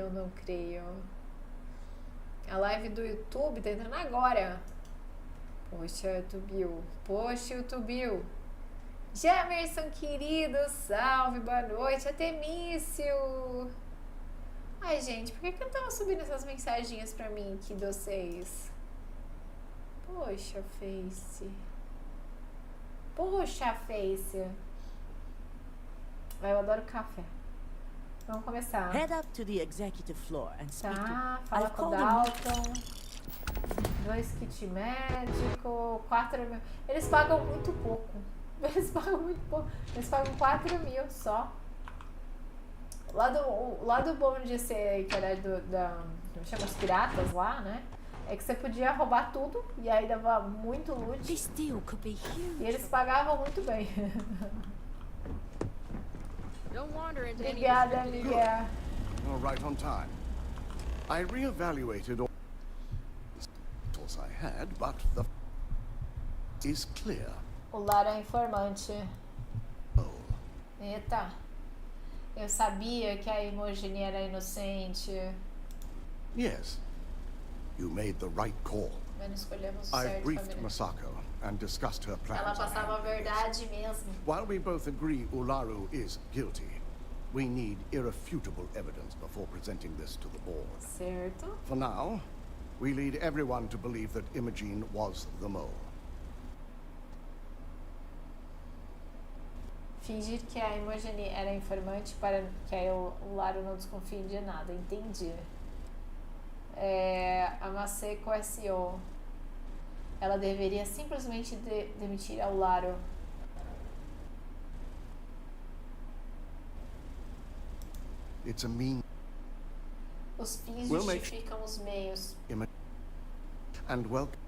Eu não creio. A live do YouTube tá entrando agora. Poxa, YouTube. Poxa, YouTube. Jamerson, querido, salve, boa noite. Atemício. Ai, gente, por que não tava subindo essas mensagens pra mim aqui de vocês? Poxa, Face. Poxa, Face. Eu adoro café. Vamos começar. Head up to the executive floor and speak Tá, to... fala I've com o called him. Dalton. 2 kit médico, 4 mil. Eles pagam muito pouco. Eles pagam muito pouco. Eles pagam 4 mil só. O lado bom de ser, que era como chama, os piratas lá, né? É que você podia roubar tudo e aí dava muito loot. This deal could be huge. E eles pagavam muito bem. Don't wander into any Obrigada, restricted amiga. You're right on time. I reevaluated all the tools I had, but the is clear. O Lara é informante. Oh, Eita. Eu sabia que a Imogen era inocente. yes. You made the right call. Mas não escolhemos o I certo, briefed família. Masako and discussed her Ela plans. passava a verdade mesmo. While we both agree Ularu is guilty, we need irrefutable evidence before presenting this to the board. Certo. For now, we lead everyone to believe that Imogen was the mole. Fingir que a Imogen era informante para que aí o Laro não desconfie de nada. Entendi. A Maseko SO. Ela deveria simplesmente demitir ao Laro. It's a mean Os fins We'll make- justificam os meios. and welcome.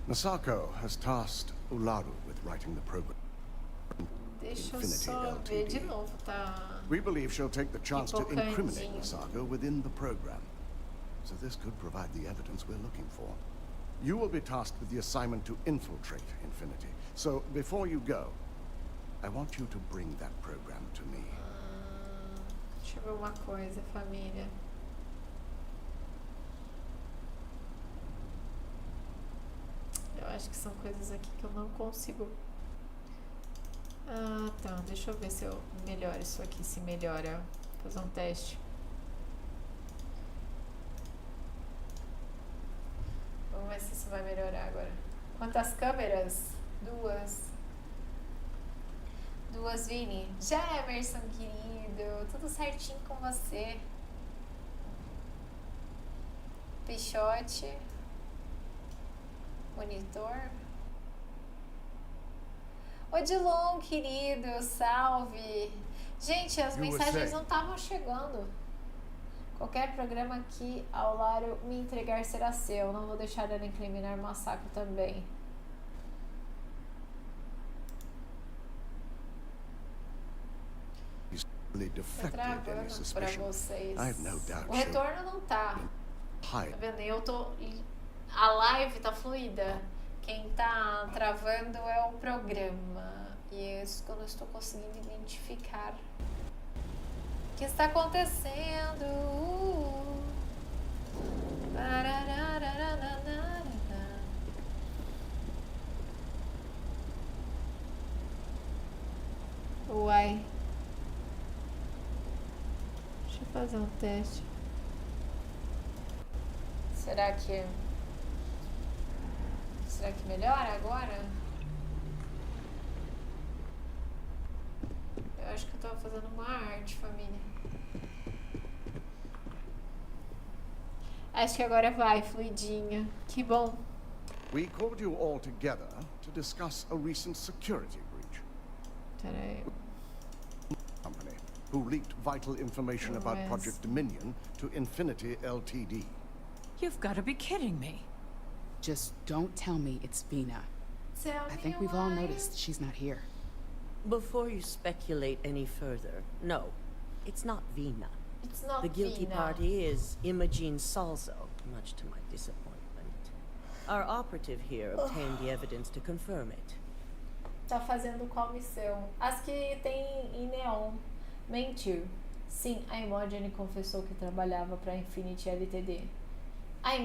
Masako has tasked Ularu with writing the program. Deixa eu Infinity só ver de LTD. novo, tá? We believe she'll take the chance to Hipocandinho. incriminate Masako within the program. So this could provide the evidence we're looking for. You will be tasked with the assignment to infiltrate Infinity. So before you go, I want you to bring that program to me. Deixa eu ver uma coisa, família. Eu acho que são coisas aqui que eu não consigo. Ah, tá. Deixa eu ver se eu melhoro isso aqui, se melhora. Vou fazer um teste. Vamos ver se isso vai melhorar agora. Quantas câmeras? 2. 2, Vini. Jamerson, querido. Tudo certinho com você. Pichote. Monitor. Odilon, querido. Salve. Gente, as You were mensagens saying. não estavam chegando. Qualquer programa que ao Laro me entregar será seu. Não vou deixar ela incriminar Masako também. Really Tá deflected any travando pra suspicion. vocês. I have no doubt O she'll retorno não tá. Tá hide. vendo? Eu tô. A live tá fluida. Quem tá travando é o programa. E é isso que eu não estou conseguindo identificar. O que está acontecendo? Uai. Deixa eu fazer um teste. Será que melhora agora? Eu acho que eu tava fazendo uma arte, família. Acho que agora vai, fluidinho. Que bom. We called you all together to discuss a recent security breach. Peraí. Company who leaked vital information about Yes. Project Dominion to Infinity Ltd. You've got to be kidding me. Just don't tell me it's Vina. Tell I me think we've all why. noticed she's not here. Before you speculate any further, no, it's not Vina. It's not The guilty Vina. party is Imogen Salzo, much to my disappointment. Our operative here obtained the evidence to confirm it. Tá fazendo comissão. As que tem em neon. Mentiu. Sim, a Imogen confessou que trabalhava para a Infinity Ltd. A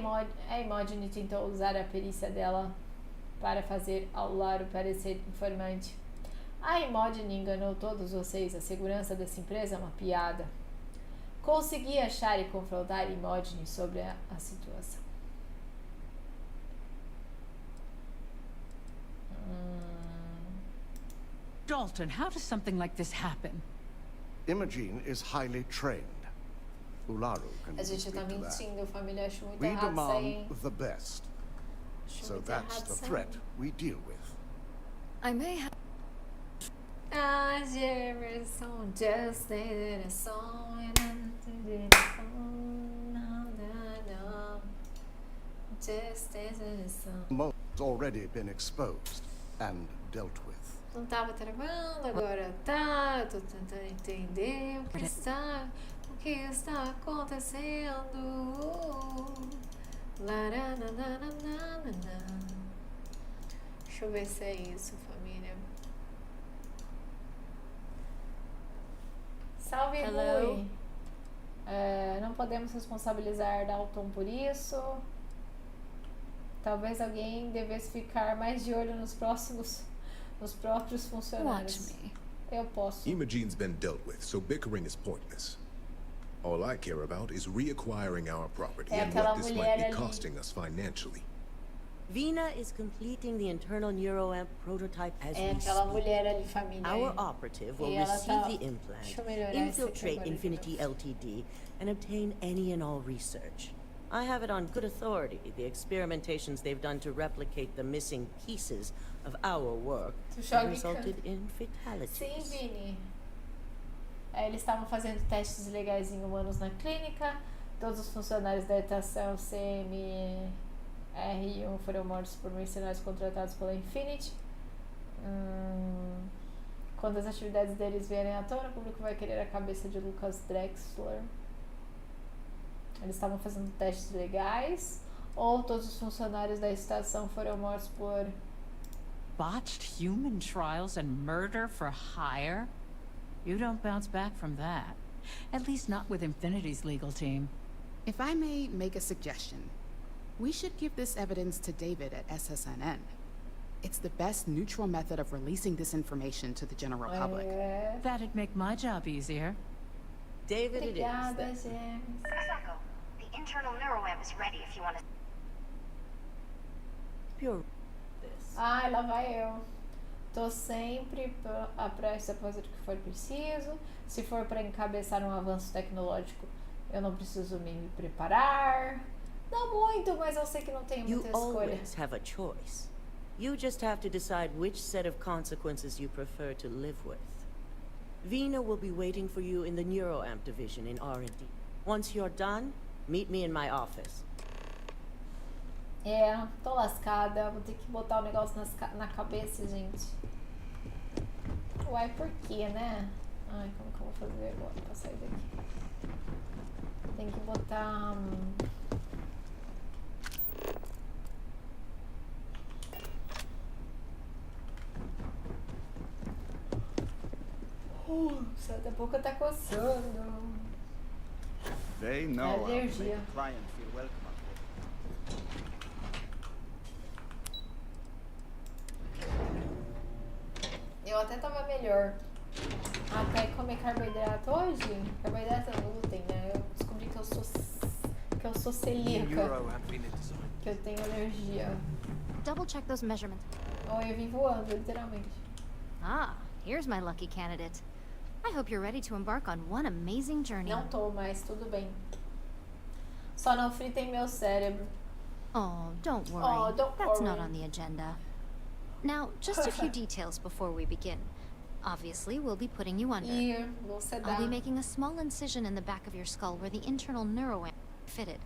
Imogen tentou usar a perícia dela para fazer Aularo parecer informante. A Imogen enganou todos vocês. A segurança dessa empresa é uma piada. Consegui achar e confrontar Imogen sobre a situação. Dalton, how does something like this happen? Imogen is highly trained. Ularu can A gente speak tá to that. mentindo, família. Acho muito We errado isso aí, hein? demand the best. Acho So muito that's errado the isso aí. threat we deal with. I may have. Ah, Jefferson, just needed a song and I needed a phone. No. Just needed a song. Moment's already been exposed and dealt with. Não tava travando, agora tá. Eu tô tentando entender o que está acontecendo. Larananana. Deixa eu ver se é isso, família. Salve, Hello? Rui. Não podemos responsabilizar Dalton por isso. Talvez alguém devesse ficar mais de olho nos próprios funcionários. Watch me. Eu posso. Imogen's been dealt with, so bickering is pointless. All I care about is reacquiring our property É and aquela what this mulher might be ali. costing us financially. Vina is completing the internal neuroamp prototype as É we aquela speak. mulher ali, família. Our operative will E ela receive tá- the Deixa implant, eu melhorar esse aqui infiltrate agora. Infinity Ltd, and obtain any and all research. I have it on good authority, the experimentations they've done to replicate the missing pieces of our work Tu have joga em resulted campo. in Sim, fatalities. Vini. Eles estavam fazendo testes legais em humanos na clínica. Todos os funcionários da estação CMR1 foram mortos por mercenários contratados pela Infinity. Quando as atividades deles vierem à tona, o público vai querer a cabeça de Lucas Drexler. Eles estavam fazendo testes legais. Ou todos os funcionários da estação foram mortos por... Botched human trials and murder for hire? You don't bounce back from that. At least not with Infinity's legal team. If I may make a suggestion, we should give this evidence to David at SSNN. It's the best neutral method of releasing this information to the general public. That'd make my job easier. David, it is. Obrigada, then. James. Sacco, the internal neuroamp is ready if you want to. Pure this. Ai, lá vai eu. Tô sempre a prestes a fazer o que for preciso. Se for para encabeçar um avanço tecnológico, eu não preciso me preparar. Não muito, mas eu sei que não tenho You muita escolha. always have a choice. You just have to decide which set of consequences you prefer to live with. Vina will be waiting for you in the neuroamp division in R&D. Once you're done, meet me in my office. Tô lascada. Vou ter que botar o negócio na cabeça, gente. Uai, por quê, né? Ai, como que eu vou fazer agora pra sair daqui? Tem que botar... Até a boca tá coçando. They know how to Allergia. make a client feel welcome up here. Eu até tava melhor. Até comer carboidrato hoje. Carboidrato é glúten, né? Eu descobri que eu sou celíaca. Neuroamp in design. Que eu tenho alergia. Double check those measurements. Ou eu vim voando, literalmente. Ah, here's my lucky candidate. I hope you're ready to embark on one amazing journey. Não tô, mas tudo bem. Só não fritem meu cérebro. Oh, don't worry. Oh, don't That's worry. not on the agenda. Now, just a few details before we begin. Obviously, we'll be putting you under. E vou sedar. I'll be making a small incision in the back of your skull where the internal neuroamp fitted.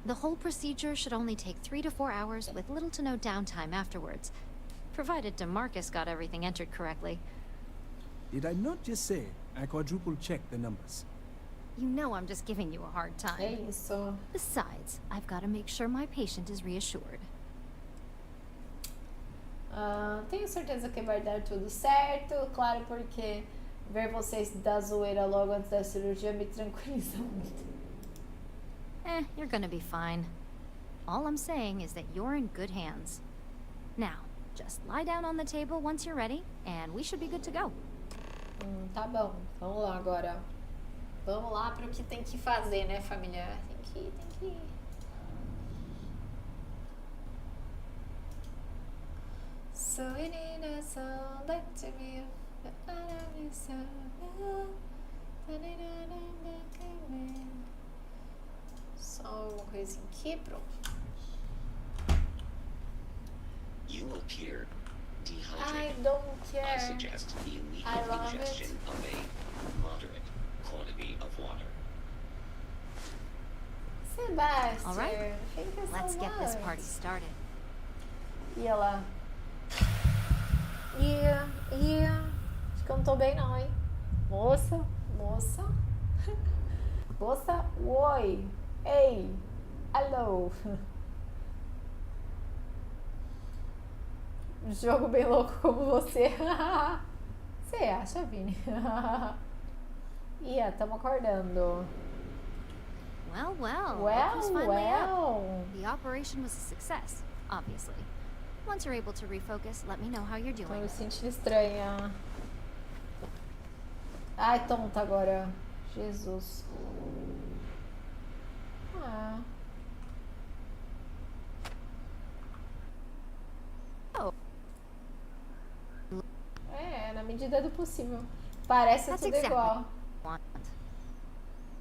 The whole procedure should only take 3 to 4 hours with little to no downtime afterwards, provided DeMarcus got everything entered correctly. Did I not just say I quadruple checked the numbers? You know I'm just giving you a hard É time. isso. Besides, I've got to make sure my patient is reassured. Tenho certeza que vai dar tudo certo. Claro, porque Ver vocês da zoeira logo antes da cirurgia me tranquiliza muito. You're gonna be fine. All I'm saying is that you're in good hands. Now, just lie down on the table once you're ready, and we should be good to go. Tá bom. Vamos lá agora. Vamos lá pro que tem que fazer, né, família? Tem que ir. So we need a song that to me. Só uma coisinha aqui, pronto. You appear I dehydrated. don't I care. suggest the immediate I love ingestion it. of a moderate quantity of water. Sebastian, All right. thank you so Let's get this much. party started. E ela? Acho que eu não tô bem não, hein? Moça. Moça, oi. Ei. Alô. Jogo bem louco como você. Você acha, Vini? Tamo acordando. Well, look who's finally up. Well. The operation was a success, obviously. Once you're able to refocus, let me know how you're Tô doing. me sentindo estranha. Ai, tonta agora. Jesus. Oh. Na medida do possível. Parece That's tudo exactly igual. what I want.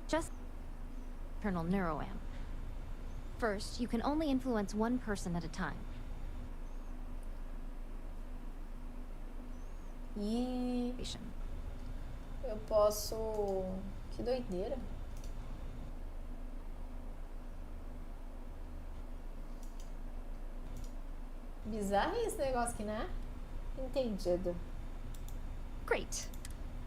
Just internal neuroamp. First, you can only influence one person at a time. E eu posso... Que doideira. Bizarro esse negócio aqui, né? Entendido. Great.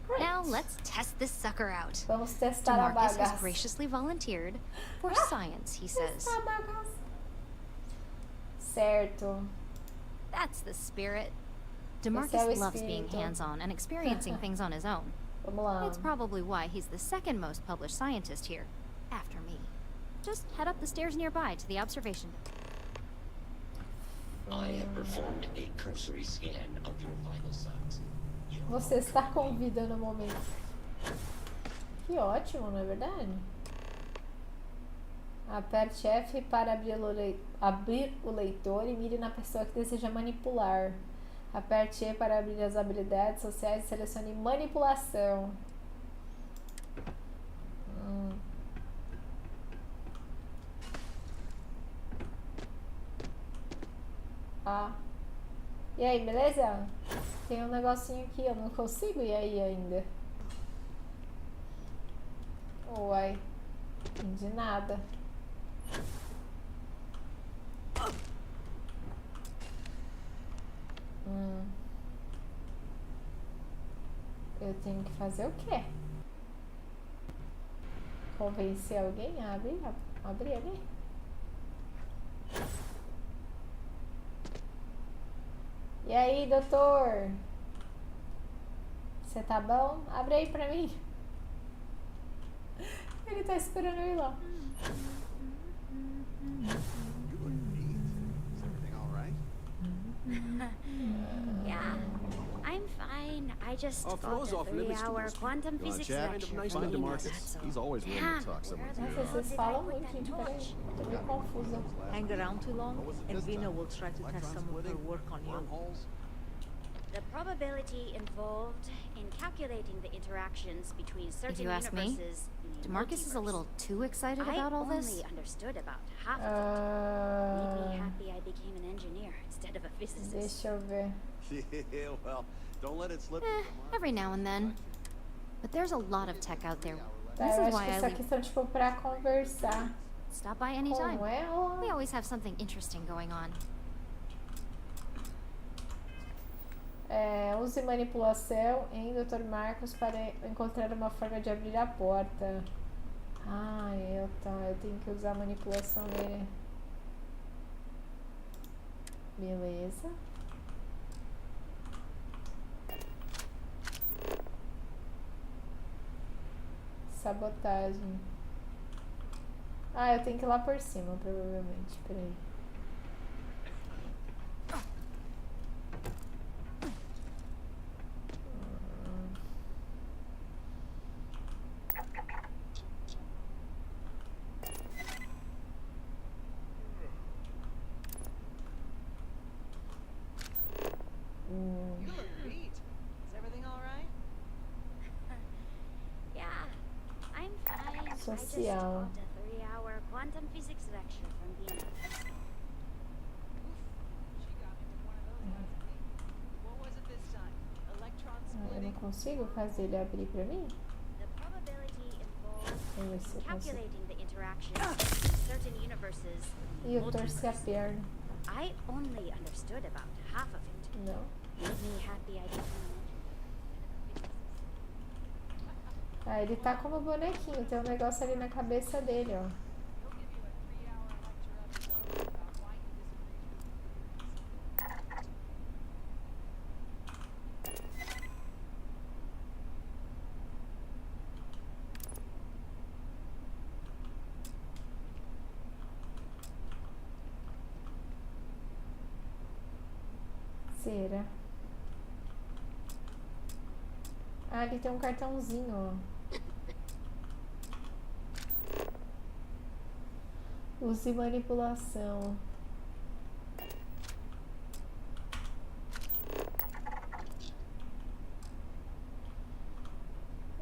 Great. Now let's test this sucker out. Vamos testar a DeMarcus has bagaça. graciously volunteered for science, he says. Testar a bagaça. Certo. That's the spirit. Esse é o DeMarcus loves being espírito. hands-on and experiencing things on his own. Vamos lá. It's probably why he's the second most published scientist here, after me. Just head up the stairs nearby to the observation. I have performed a cursory scan of your vital signs. Você está com vida no momento. Que ótimo, não é verdade? Aperte F para abrir o leitor e mire na pessoa que deseja manipular. Aperte E para abrir as habilidades sociais e selecione manipulação. E aí, beleza? Tem um negocinho aqui, eu não consigo ir aí ainda. Uai, entendi nada. Eu tenho que fazer o quê? Convencer alguém a abrir ali? E aí, doutor? Você tá bom? Abre aí pra mim. Ele tá esperando eu ir lá. Yeah, I'm fine. I just got throws a off limits to 3-hour most quantum people. physics Chat? lecture Nice from to the Marcus. so He's always willing to talk some with where you. the Nossa, hell vocês did I falam put muito, that gente. Peraí. torch? Tô meio confusa. Hang around too long, and Vina will try to test some of her work on you. The probability involved in calculating the interactions between certain If you ask me, universes in a DeMarcus is a multiverse. little too excited I about all this. only understood about half of it. Made me happy I became an engineer instead of a physicist. Deixa eu ver. Yeah, well, don't let it slip. Every now and then. But there's a lot of tech out there. Tá, This eu is acho why que I isso aqui são tipo pra conversar stop by anytime. com ela. We always have something interesting going on. Use manipulação em Dr. Marcos para encontrar uma forma de abrir a porta. Eu tenho que usar a manipulação nele. Beleza. Sabotagem. Ah, eu tenho que ir lá por cima, provavelmente. Peraí. You look beat. Is everything all right? Yeah, I'm fine. I just Social. taught a 3-hour quantum physics lecture from Vienna. She got me with one of those last week. What was it this time? Electron Ah, eu não splitting? consigo fazer ele abrir pra mim? The probability involved Deixa eu ver se eu consigo. calculating the interactions in certain universes. Ih, eu torci a perna. I only understood about half of it. Não. Made me happy I didn't know. Ah, ele tá como bonequinho. Tem um negócio ali na cabeça dele, ó. He'll give you a 3-hour lecture of his own about why he disagrees with you. Será? Ah, ali tem um cartãozinho, ó. Use manipulação.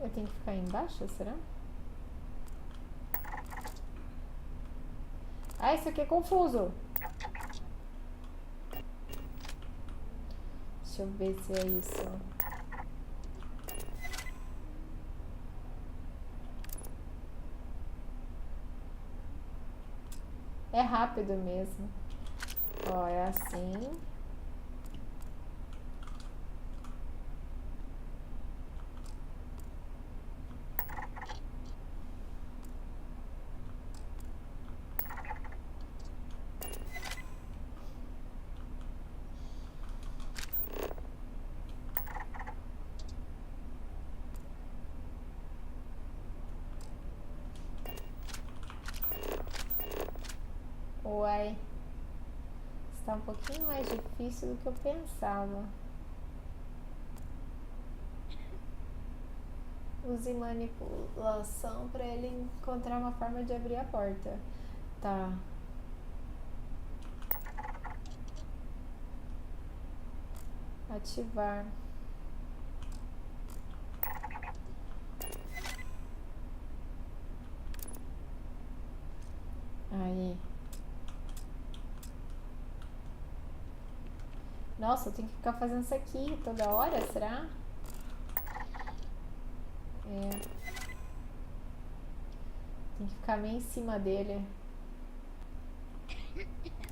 Eu tenho que ficar aí embaixo, será? Ah, isso aqui é confuso. Deixa eu ver se é isso. É rápido mesmo. Ó, é assim. Uai, está um pouquinho mais difícil do que eu pensava. Use manipulação para ele encontrar uma forma de abrir a porta. Tá. Ativar. Aí. Nossa, eu tenho que ficar fazendo isso aqui toda hora, será? É. Tem que ficar meio em cima dele.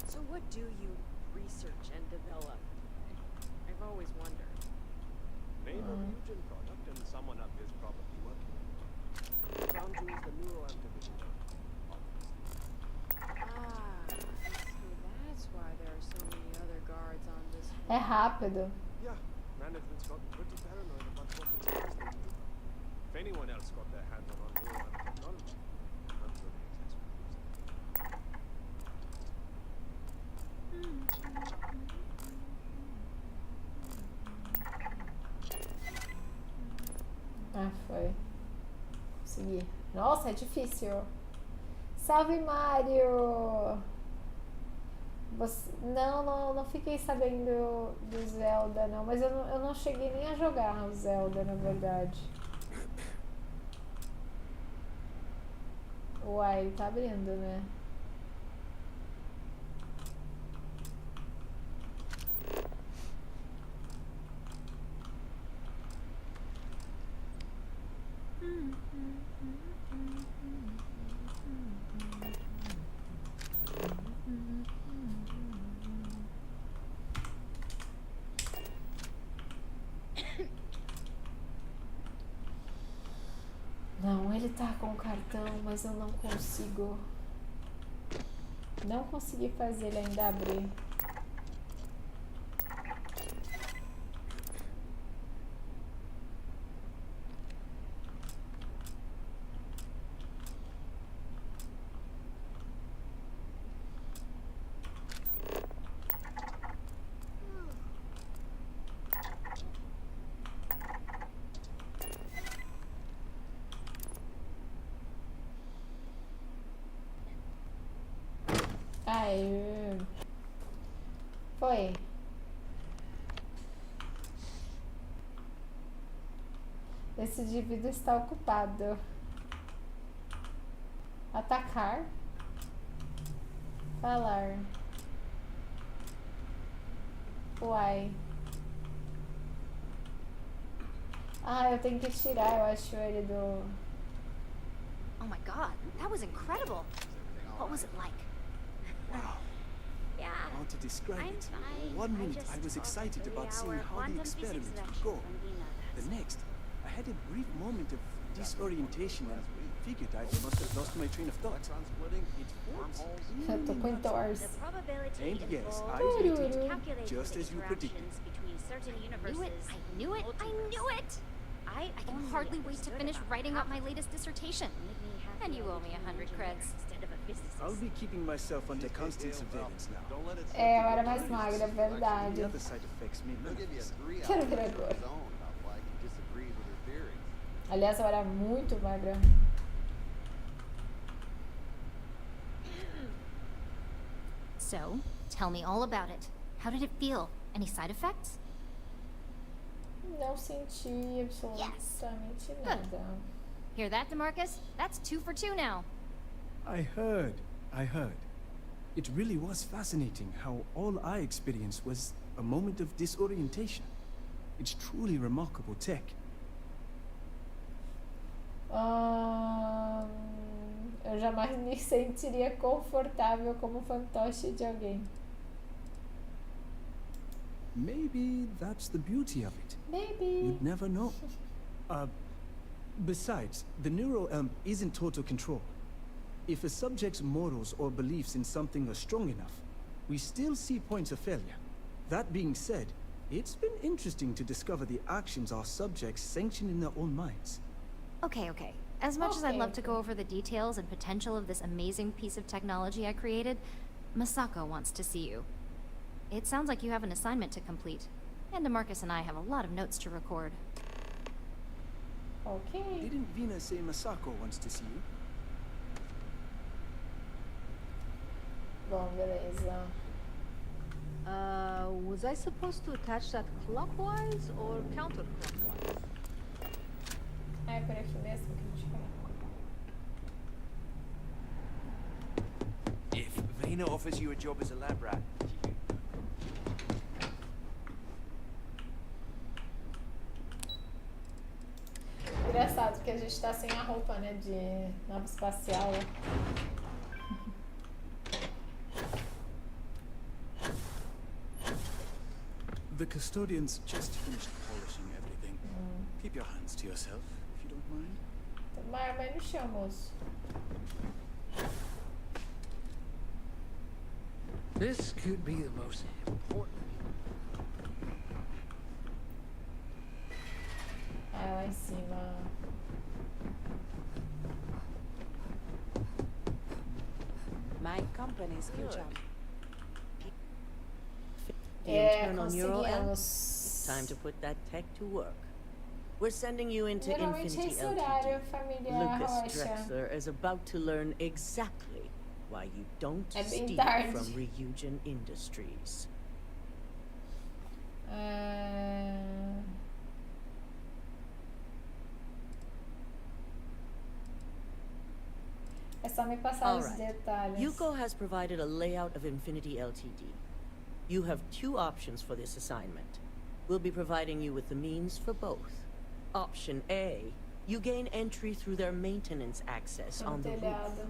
So what do you research and develop? I've always wondered. Name a Ryujin product and someone up here is probably working on it. Crown Jewel's the neuroamp division. Ah, so that's why there are so many other guards on this floor. É rápido. Yeah, management's gotten pretty paranoid about what it's supposed to do. If anyone else got their hands on neuroamp technology, I'm sure the execs would use it. Ah, foi. Consegui. Nossa, é difícil. Salve, Mário! Não fiquei sabendo do Zelda, não. Mas eu não cheguei nem a jogar o Zelda, na verdade. Uai, tá abrindo, né? Não, ele tá com o cartão, mas eu não consigo. Não consegui fazer ele ainda abrir. Ai. Foi. Esse indivíduo está ocupado. Atacar. Falar. Uai. Ah, eu tenho que tirar, eu acho, ele do... Oh my god, that was incredible. What was it like? Wow. Yeah. How to describe I'm it? fine. One minute just I was taught excited a about seeing 3-hour how the quantum experiment physics would lecture go. from Vina. The next, I had a brief moment of disorientation and figured I must have lost my train of thought. Eu tô com endorse. The probability And yes, involved I did in it, calculating just the as you predicted. interactions between certain universes. I knew it! I knew it! I can only hardly wait to understood finish about writing half up my of it. latest dissertation. Made me happy And you I owe me became an 100 engineer creds. instead of a physicist. I'll be keeping myself under constant surveillance now. É, eu era mais magra, The verdade. other side effects may manifest. Quero ver agora. Aliás, eu era muito magra. So, tell me all about it. How did it feel? Any side effects? Não senti absolutamente nada. Hear that, DeMarcus? That's 2 for 2 now. I heard. It really was fascinating how all I experienced was a moment of disorientation. It's truly remarkable tech. Eu jamais me sentiria confortável como fantoche de alguém. Maybe that's the beauty of it. Maybe. You'd never know. Besides, the neural isn't total control. If a subject's morals or beliefs in something are strong enough, we still see points of failure. That being said, it's been interesting to discover the actions our subjects sanction in their own minds. Okay. As much as I'd love to go over the details and potential of this amazing piece of technology I created, Masako wants to see you. It sounds like you have an assignment to complete, and DeMarcus and I have a lot of notes to record. Okay. Didn't Vina say Masako wants to see you? Bom, beleza. Was I supposed to attach that clockwise or counterclockwise? É por aqui mesmo que a gente vai. If Vina offers you a job as a lab rat, Engraçado que a gente tá sem a roupa, né, de nave espacial. The custodians just finished polishing everything. Keep your hands to yourself, if you don't mind. Tem uma arma aí no chão, moço. this could be the most important. Ah, lá em cima. My company's future. The internal neural amp. It's time to put that tech to work. We're sending you into Geralmente Infinity esse horário, LTD. família Lucas Rocha. Drexler is about to learn exactly why you don't É bem steal tarde. from Ryujin Industries. É só me passar os detalhes. Yuko has provided a layout of Infinity Ltd. You have 2 options for this assignment. We'll be providing you with the means for both. Option A, you gain entry through their maintenance access on the roof.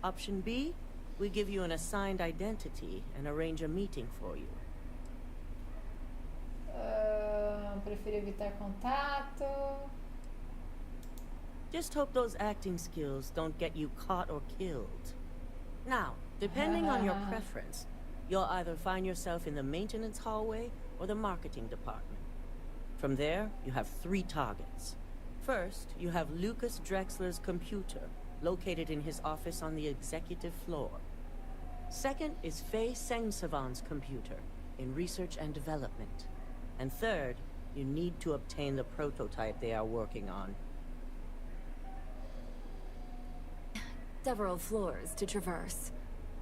Option B, we give you an assigned identity and arrange a meeting for you. Prefiro evitar contato. Just hope those acting skills don't get you caught or killed. Now, depending on your preference, you'll either find yourself in the maintenance hallway or the marketing department. From there, you have 3 targets. First, you have Lucas Drexler's computer, located in his office on the executive floor. Second is Faye Sengsavan's computer, in research and development. And third, you need to obtain the prototype they are working on. Several floors to traverse.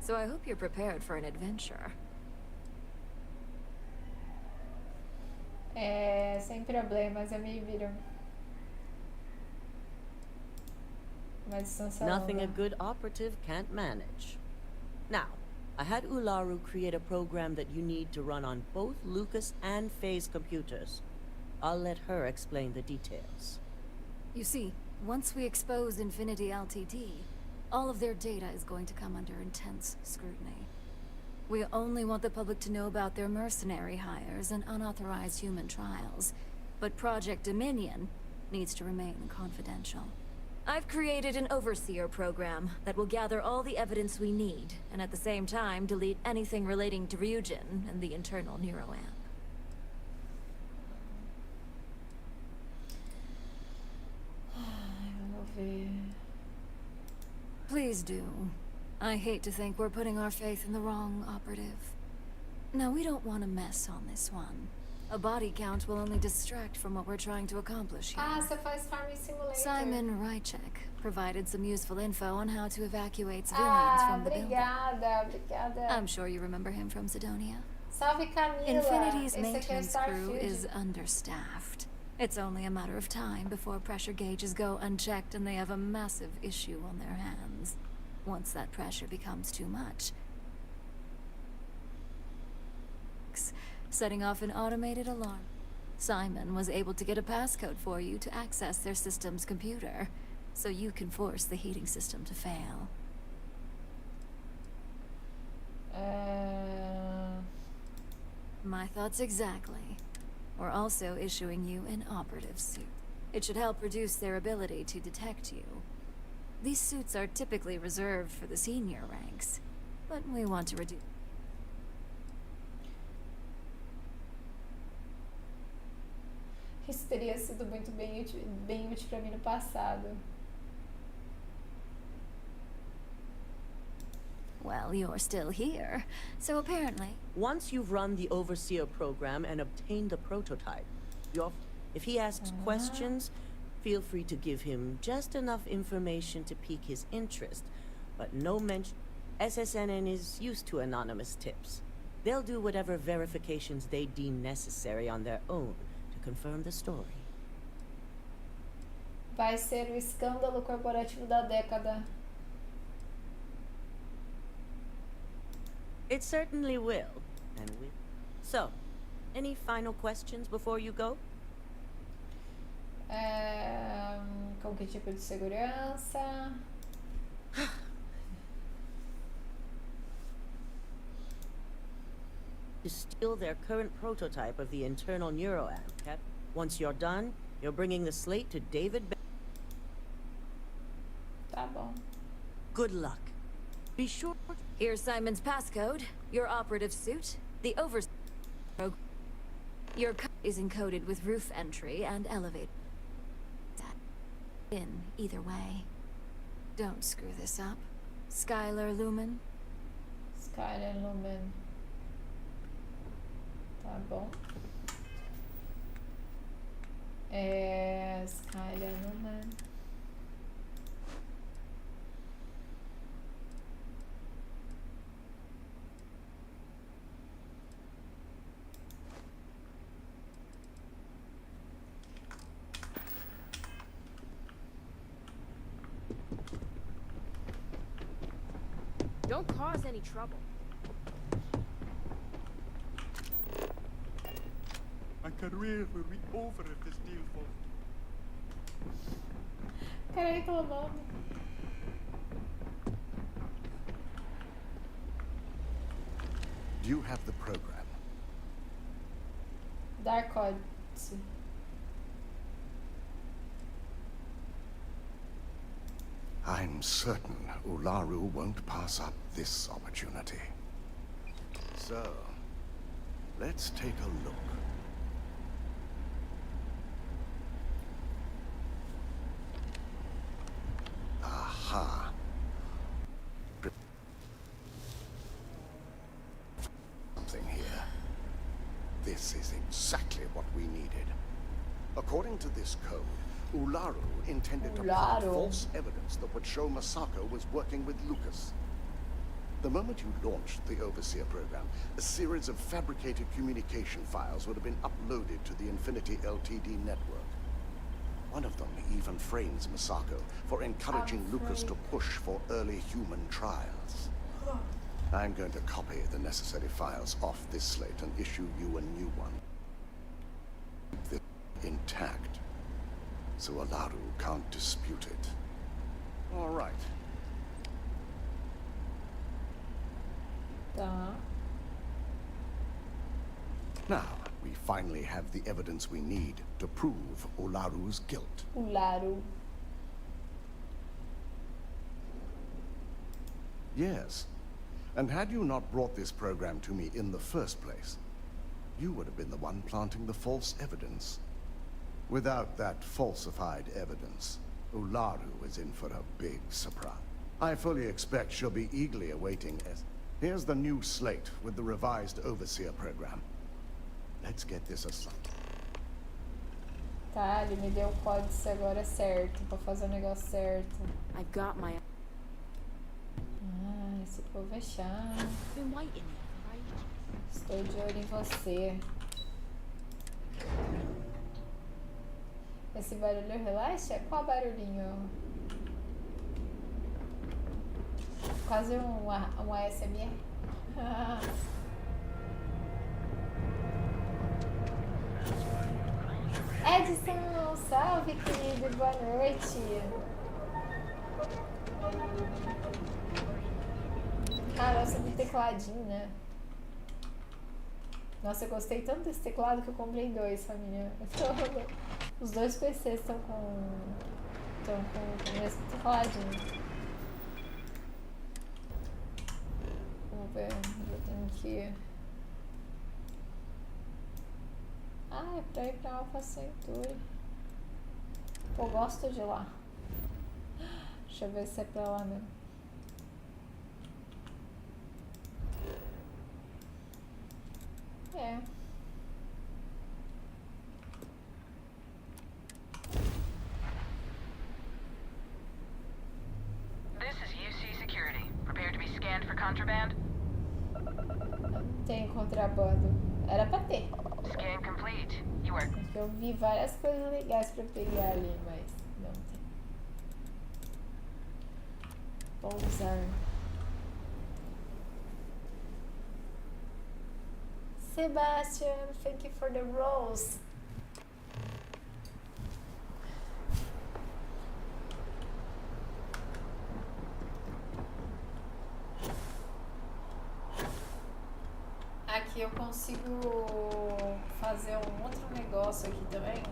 So I hope you're prepared for an adventure. Sem problemas, eu me viro. Uma distância Nothing a longa. good operative can't manage. Now, I had Ularu create a program that you need to run on both Lucas and Faye's computers. I'll let her explain the details. You see, once we expose Infinity Ltd, all of their data is going to come under intense scrutiny. We only want the public to know about their mercenary hires and unauthorized human trials, but Project Dominion needs to remain confidential. I've created an overseer program that will gather all the evidence we need, and at the same time delete anything relating to Ryujin and the internal neuroamp. Vamos ver. Please do. I hate to think we're putting our faith in the wrong operative. No, we don't want to mess on this one. A body count will only distract from what we're trying to accomplish here. Você faz Farming Simulator. Simon Rychek provided some useful info on how to evacuate civilians from the building. Obrigada. I'm sure you remember him from Sidonia. Salve Camila. Infinity's Esse aqui é maintenance crew STARFIELD. is understaffed. It's only a matter of time before pressure gauges go unchecked and they have a massive issue on their hands. Once that pressure becomes too much, setting off an automated alarm. Simon was able to get a passcode for you to access their system's computer, so you can force the heating system to fail. My thoughts exactly. We're also issuing you an operative suit. It should help reduce their ability to detect you. These suits are typically reserved for the senior ranks, but we want to reduce... Isso teria sido muito bem útil pra mim no passado. Well, you're still here, so apparently... Once you've run the Overseer program and obtained the prototype, if he asks questions, feel free to give him just enough information to pique his interest, but no mention. SSNN is used to anonymous tips. They'll do whatever verifications they deem necessary on their own to confirm the story. Vai ser o escândalo corporativo da década. It certainly will. So, any final questions before you go? Com que tipo de segurança? To steal their current prototype of the internal neuroamp, Cap. Once you're done, you're bringing the slate to David. Tá bom. Good luck. Be sure. Here's Simon's passcode, your operative suit, the overseer. Your code is encoded with roof entry and elevator. In either way. Don't screw this up. Skylar Lumen. Skylar Lumen. Tá bom. Skylar Lumen. Don't cause any trouble. My career will be over if this deal falls. Cara reclamando. Do you have the program? Dark Code. I'm certain Ularu won't pass up this opportunity. So, let's take a look. Aha. Something here. This is exactly what we needed. According to this code, Ularu intended to plant false evidence that would show Masako was working with Lucas. The moment you launched the Overseer program, a series of fabricated communication files would have been uploaded to the Infinity LTD network. One of them even frames Misako for encouraging Lucas to push for early human trials. I'm going to copy the necessary files off this slate and issue you a new one. Keep this intact, so Alaru can't dispute it. All right. Tá. Now, we finally have the evidence we need to prove Olaru's guilt. Olaru. Yes. And had you not brought this program to me in the first place, you would have been the one planting the false evidence. Without that falsified evidence, Olaru is in for a big surprise. I fully expect she'll be eagerly awaiting it. Here's the new slate with the revised Overseer program. Let's get this assigned. Tá, ele me deu o códice agora certo, pra fazer o negócio certo. I've got my... Ah, esse povo é chato. Estou de olho em você. Esse barulho relaxa? Qual barulhinho? Quase um ASMR. Edson, salve querido, boa noite. Cara, sobre tecladinho, né? Nossa, eu gostei tanto desse teclado que eu comprei dois, família. Os dois PCs estão com o mesmo tecladinho. Vamos ver, eu tenho que ir. Ah, é pra ir pra Alpha Centauri. Pô, gosto de lá. Deixa eu ver se é pra lá mesmo. É. This is UC Security. Prepared to be scanned for contraband? Não tem contrabando. Era pra ter. Scan complete. You are... Eu vi várias coisas legais pra pegar ali, mas não tem. Pousar. Sebastian, thank you for the rose. Aqui eu consigo fazer um outro negócio aqui também.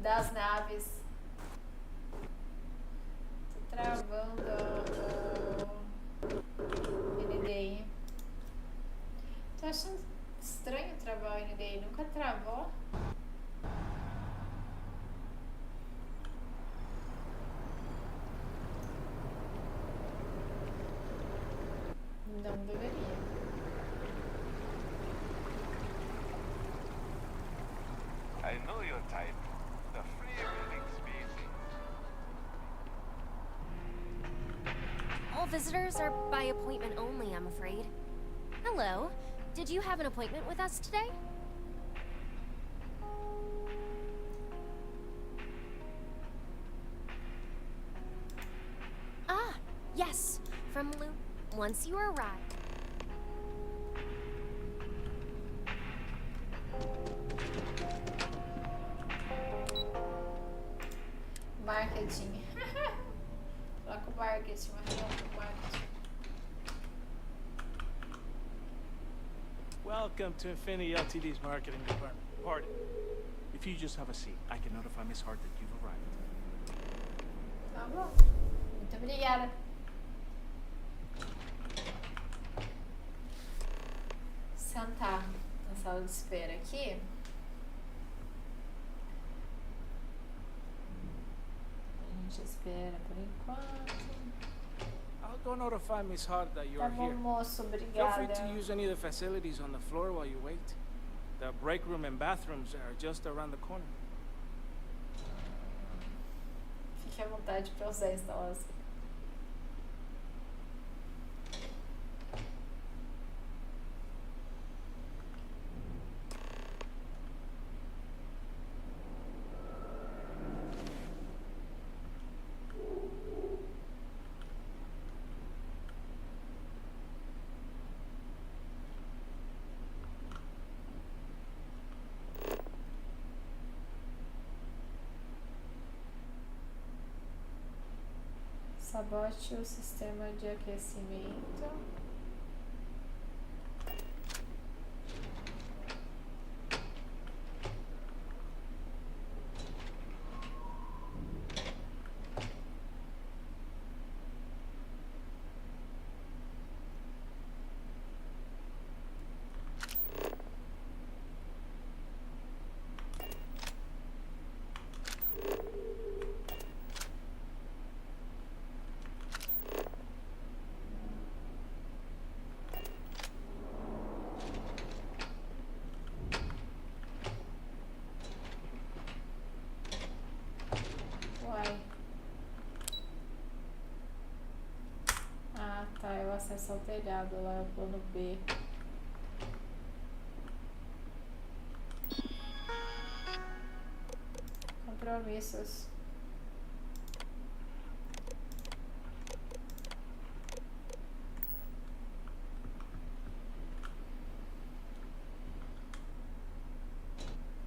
Das naves. Tô travando o NDI. Tô achando estranho travar o NDI. Nunca travou. Não deveria. I know your type. The free-living species. All visitors are by appointment only, I'm afraid. Hello. Did you have an appointment with us today? Ah, yes. From Lou. Once you arrive. Marketing. Coloca o marketing, uma reunião com o marketing. Welcome to Infinity LTD's marketing department. Pardon. If you just have a seat, I can notify Miss Hart that you've arrived. Tá bom. Muito obrigada. Sentar na sala de espera aqui. A gente espera por enquanto. I'll go notify Miss Hart that you're Tá bom, here. moço, Feel obrigada. free to use any of the facilities on the floor while you wait. The break room and bathrooms are just around the corner. Fique à vontade para usar a instalação. Sabote o sistema de aquecimento. Tá, eu acesso ao telhado, lá é o plano B. Compromissos.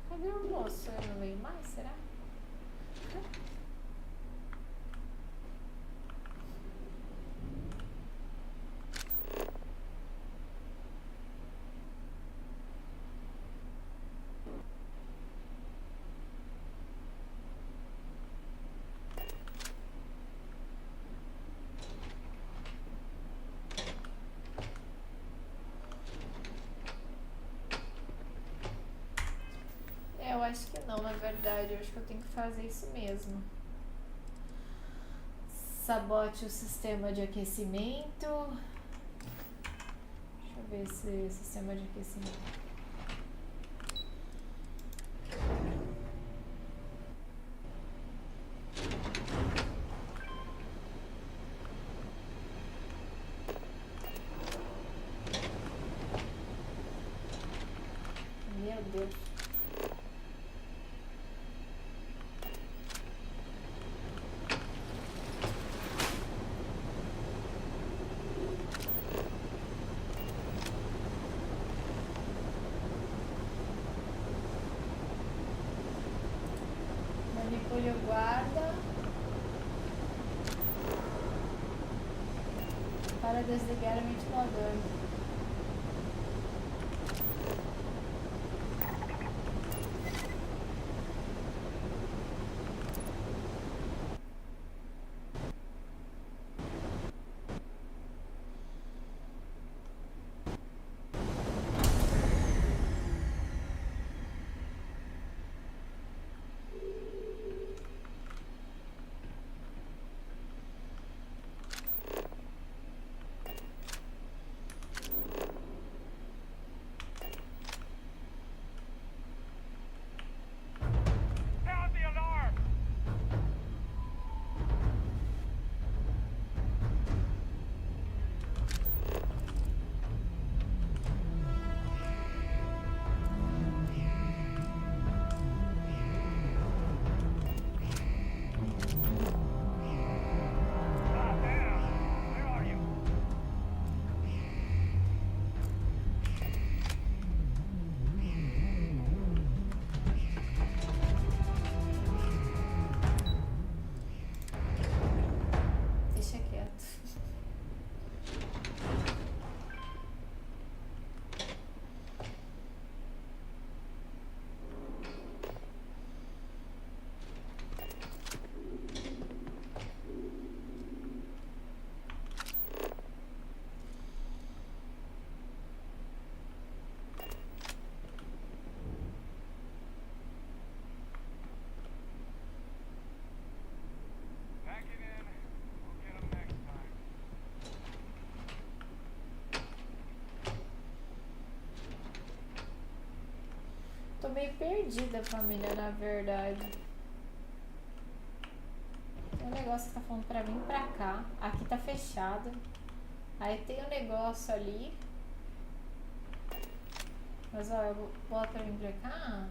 Cadê o moço? Eu não veio mais, será? Eu acho que não, na verdade. Eu acho que eu tenho que fazer isso mesmo. Sabote o sistema de aquecimento. Deixa eu ver esse sistema de aquecimento. Meu Deus. Manipule o guarda para desligar o ventilador. Tô meio perdida, família, na verdade. Tem um negócio que tá falando pra vir pra cá. Aqui tá fechado. Aí tem um negócio ali. Mas ó, eu boto pra vir pra cá.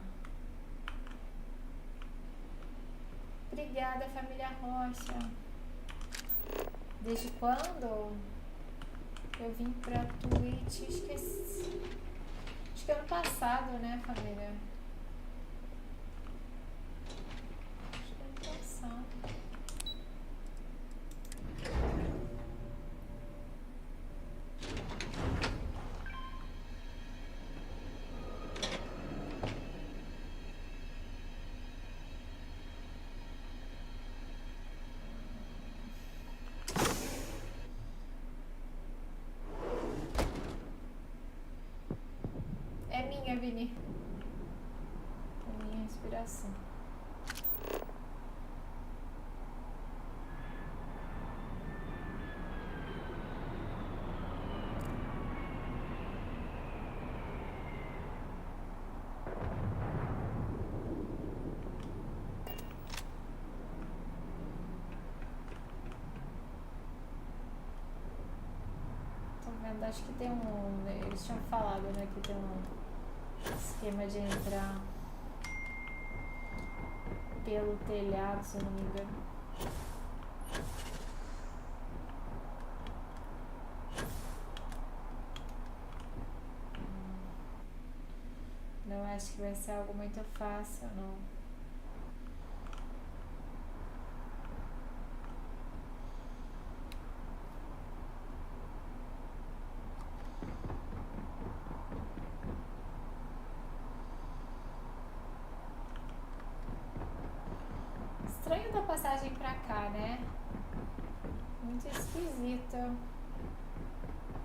Obrigada, família Rocha. Desde quando eu vim pra Twitch? Esqueci. Acho que ano passado, né, família? Acho que ano passado. É minha, Vini. É minha inspiração. Tô vendo, acho que tem um. Eles tinham falado, né, que tem um esquema de entrar pelo telhado, se eu não me engano. Não acho que vai ser algo muito fácil, não. Estranho da passagem pra cá, né? Muito esquisito.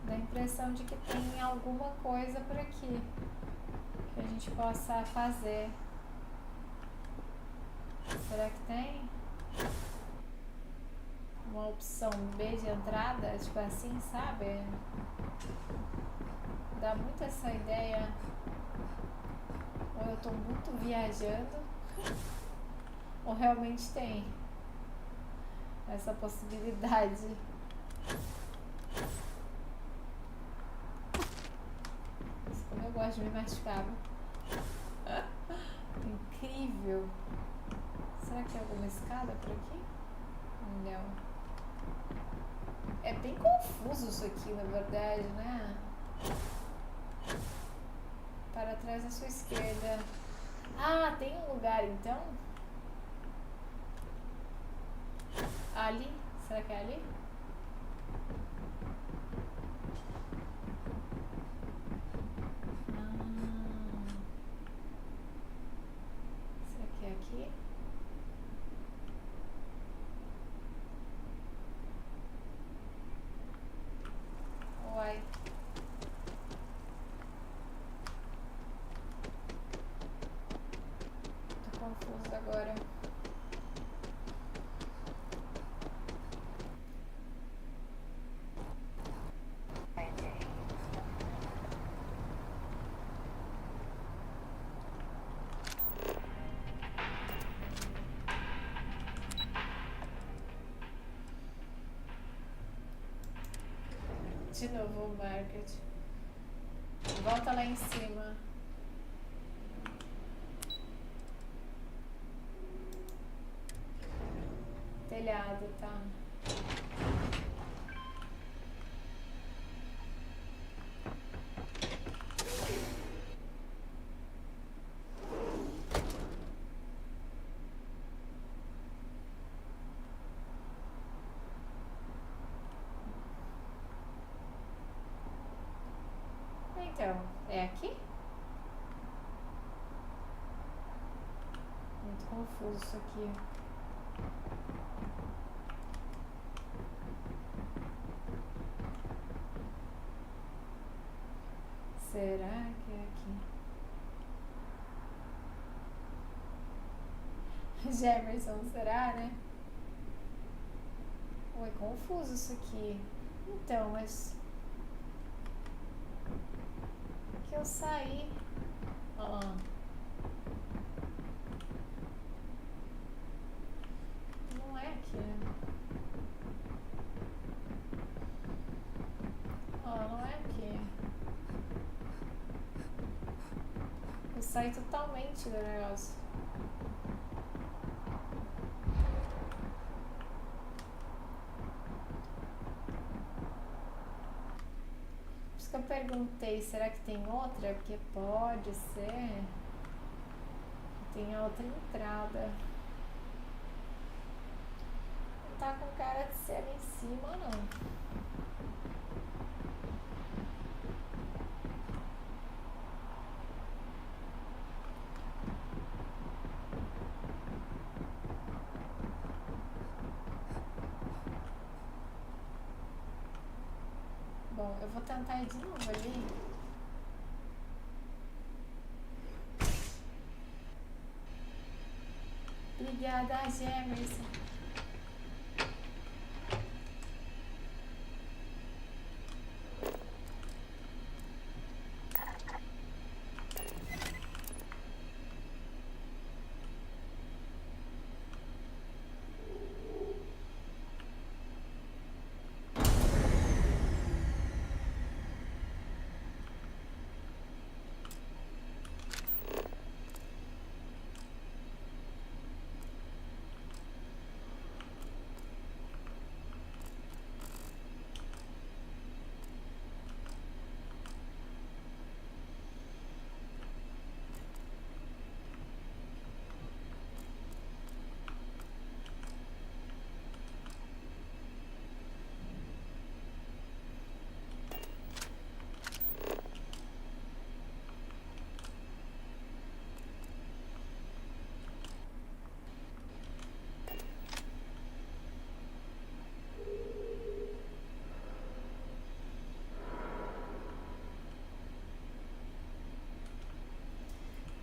Dá a impressão de que tem alguma coisa por aqui que a gente possa fazer. Será que tem? Uma opção B de entrada, tipo assim, sabe? Dá muito essa ideia. Ou eu tô muito viajando, ou realmente tem essa possibilidade. Isso, como eu gosto de me machucar. Incrível. Será que tem alguma escada por aqui? Não. É bem confuso isso aqui, na verdade, né? Para trás à sua esquerda. Ah, tem um lugar então? Ali? Será que é ali? Será que é aqui? Uai. Tô confusa agora. De novo o market. Volta lá em cima. Telhado, tá? Então, é aqui? Muito confuso isso aqui. Será que é aqui? Jefferson, será, né? Ué, confuso isso aqui. Então, mas... que eu saí. sair totalmente do negócio. Por isso que eu perguntei, será que tem outra? Porque pode ser que tenha outra entrada. Não tá com cara de ser ali em cima, não. Bom, eu vou tentar ir de novo ali. Obrigada, Gemerson.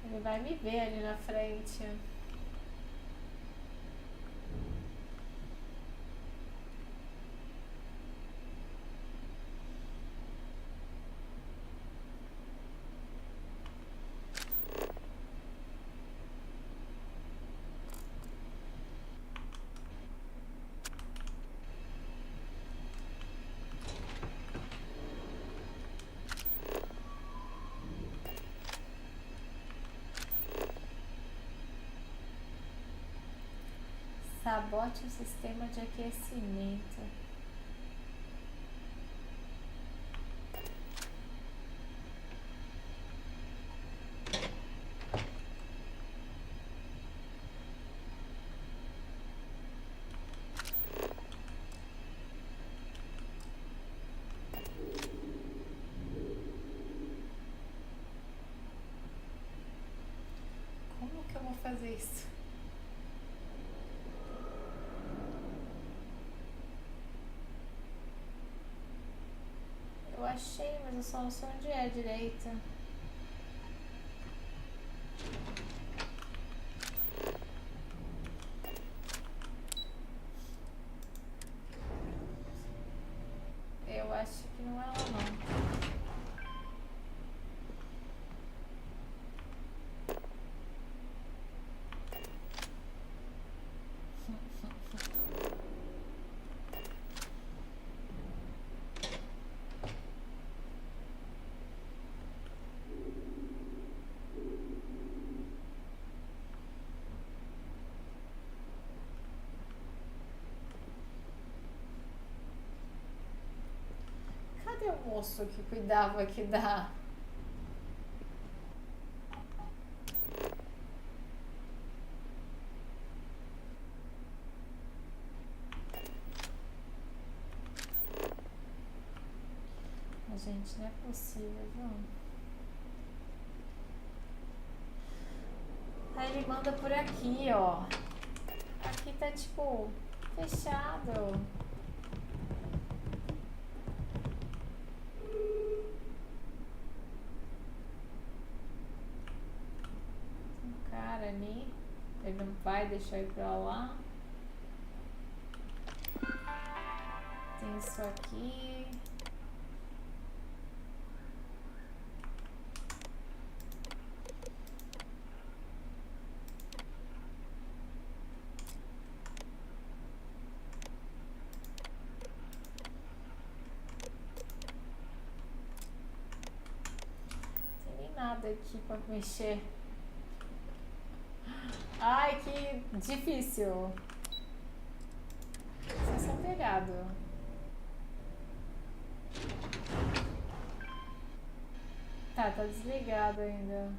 Ele vai me ver ali na frente. Sabote o sistema de aquecimento. Como que eu vou fazer isso? Eu achei, mas eu só não sei onde é direito. Eu acho que não é lá não. Cadê o moço que cuidava aqui da... Gente, não é possível, viu? Aí ele manda por aqui, ó. Aqui tá, tipo, fechado. Tem um cara ali. Ele não vai deixar eu ir pra lá. Tem isso aqui. Nada aqui pra mexer. Ai, que difícil. Vocês são pegados. Tá desligado ainda.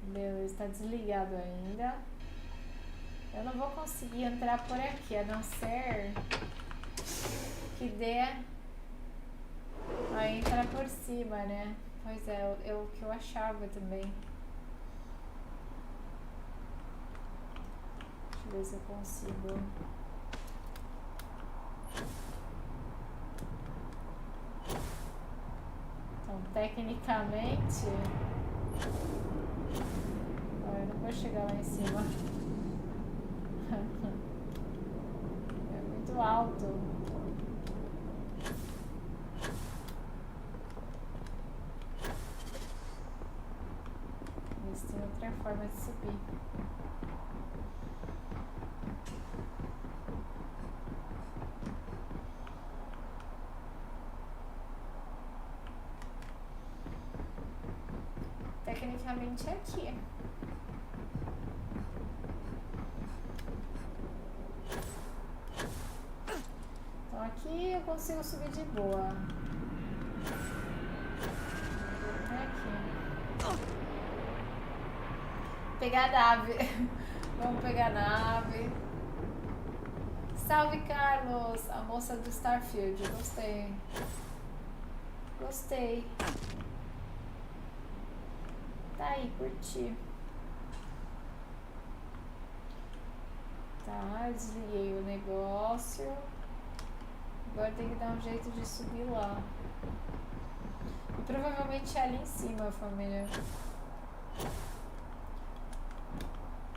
Beleza, tá desligado ainda. Eu não vou conseguir entrar por aqui, a não ser que dê a entrar por cima, né? Pois é, é o que eu achava também. Deixa eu ver se eu consigo. Então, tecnicamente, eu não vou chegar lá em cima. É muito alto. Mas tem outra forma de subir. Tecnicamente é aqui. Então aqui eu consigo subir de boa. Aqui. Pegar a nave. Vamos pegar a nave. Salve, Carlos! A moça do Starfield. Gostei. Gostei. Tá aí, curti. Tá, desliguei o negócio. Agora tem que dar um jeito de subir lá. E provavelmente é ali em cima, família.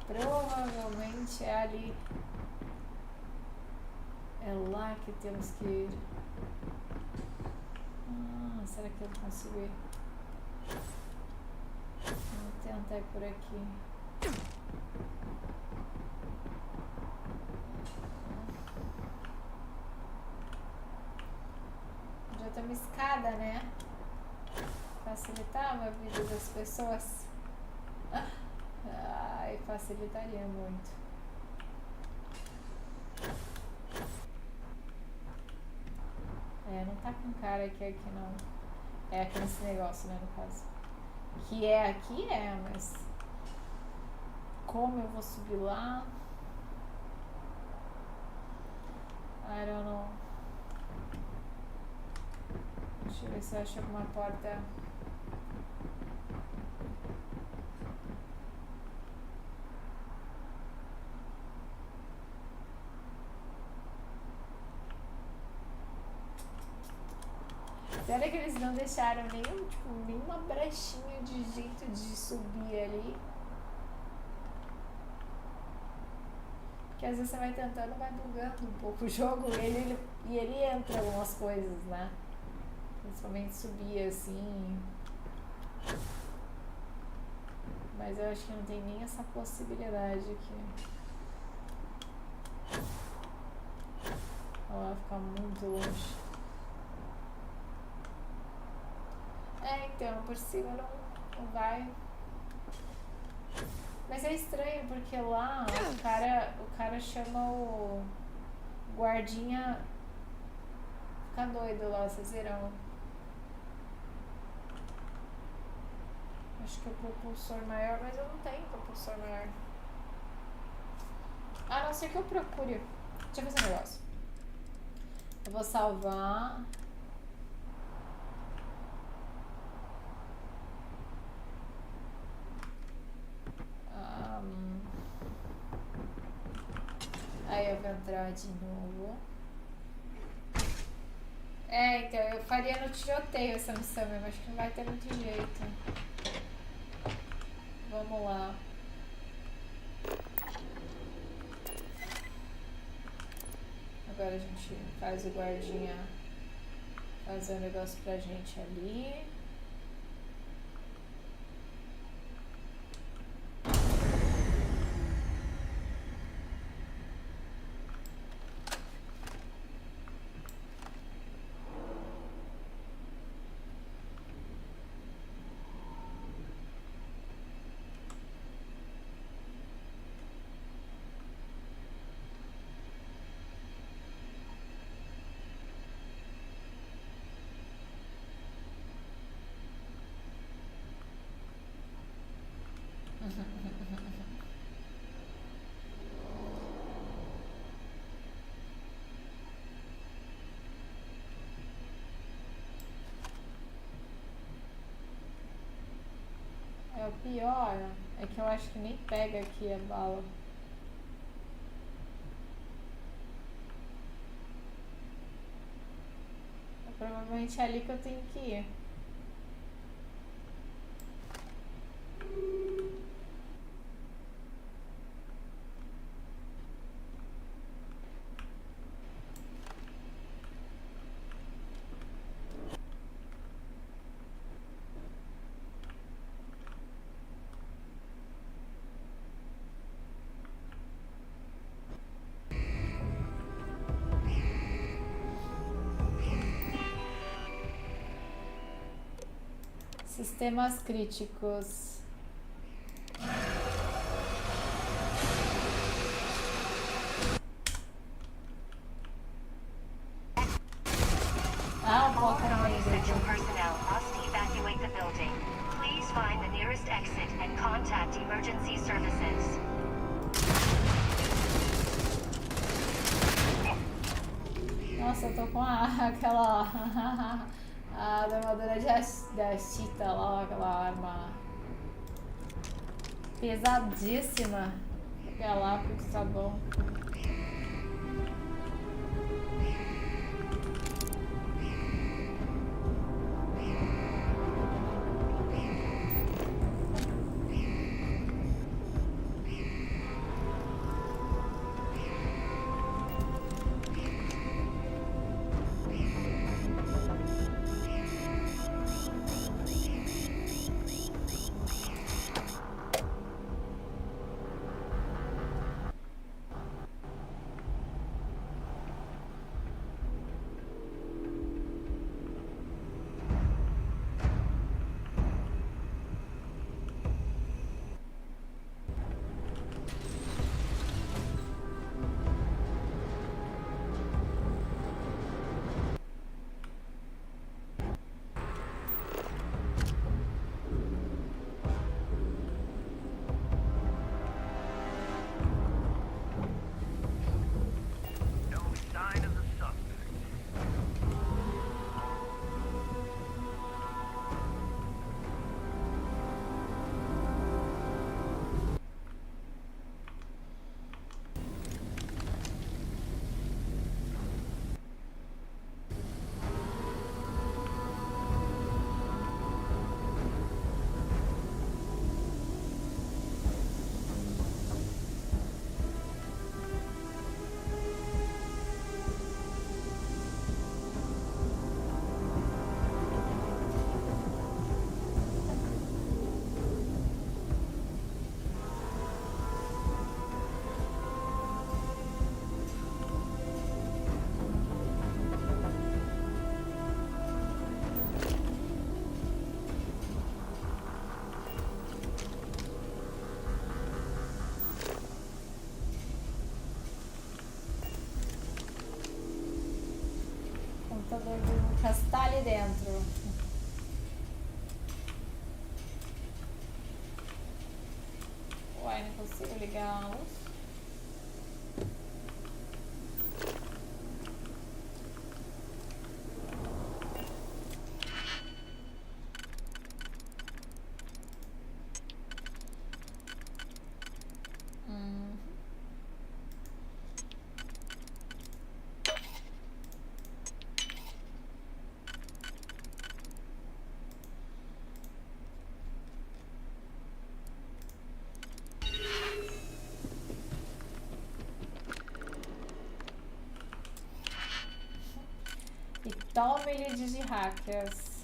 Provavelmente é ali. É lá que temos que ir. Será que eu consigo ir? Vou tentar ir por aqui. Já tem uma escada, né? Facilitava a vida das pessoas. Ai, facilitaria muito. Não tá com cara que é aqui não. É aqui nesse negócio, né, no caso. Que é aqui, mas como eu vou subir lá? I don't know. Deixa eu ver se eu acho alguma porta. Pior é que eles não deixaram nenhuma brechinha de jeito de subir ali. Porque às vezes você vai tentando, vai bugando um pouco o jogo e ele entra algumas coisas, né? Principalmente subir assim. Mas eu acho que não tem nem essa possibilidade aqui. Olha lá, ficar muito longe. Então, por cima não vai. Mas é estranho, porque lá o cara chama o guardinha. Fica doido lá, vocês verão. Acho que é o propulsor maior, mas eu não tenho propulsor maior. A não ser que eu procure. Deixa eu fazer um negócio. Eu vou salvar. Aí eu vou entrar de novo. Então, eu faria no tiroteio essa missão, mas acho que não vai ter muito jeito. Vamos lá. Agora a gente faz o guardinha fazer um negócio pra gente ali. o pior é que eu acho que nem pega aqui a bala. Provavelmente é ali que eu tenho que ir. Sistemas críticos. Ah, All non-essential personnel must evacuate the building. Please find the nearest exit and contact emergency services. Nossa, eu tô com aquela a armadura da Cheetah lá, aquela arma pesadíssima. Vou pegar lá porque tá bom. O computador do Lucas tá ali dentro. Uai, não consigo ligar a luz. E toma ele de hackers.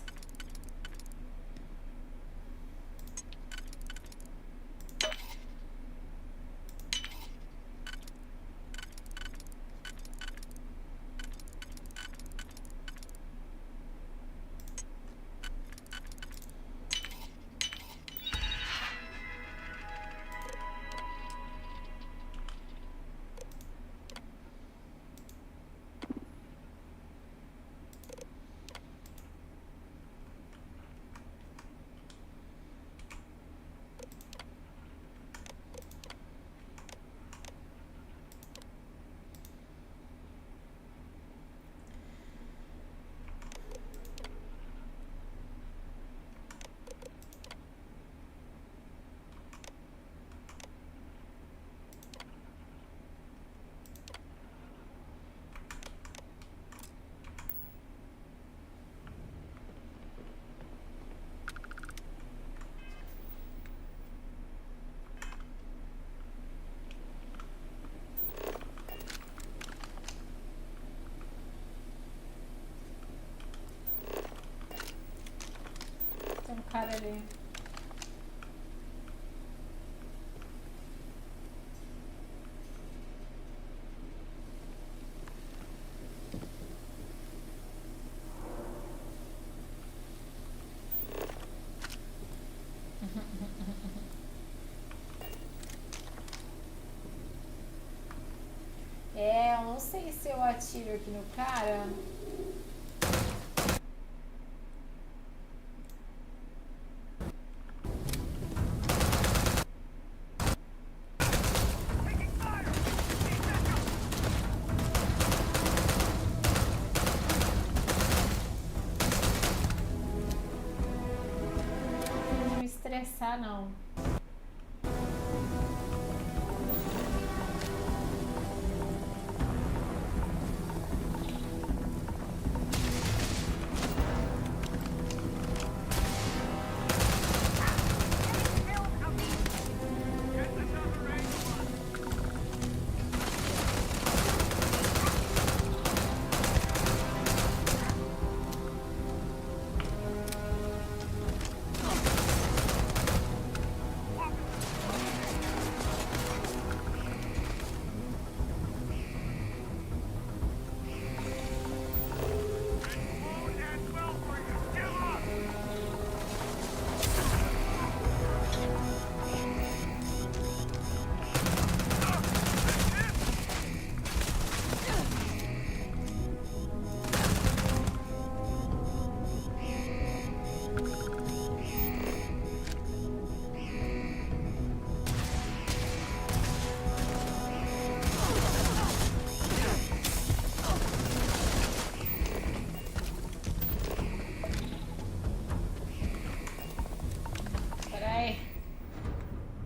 cara ali. É, eu não sei se eu atiro aqui no cara. Não me estressar, não.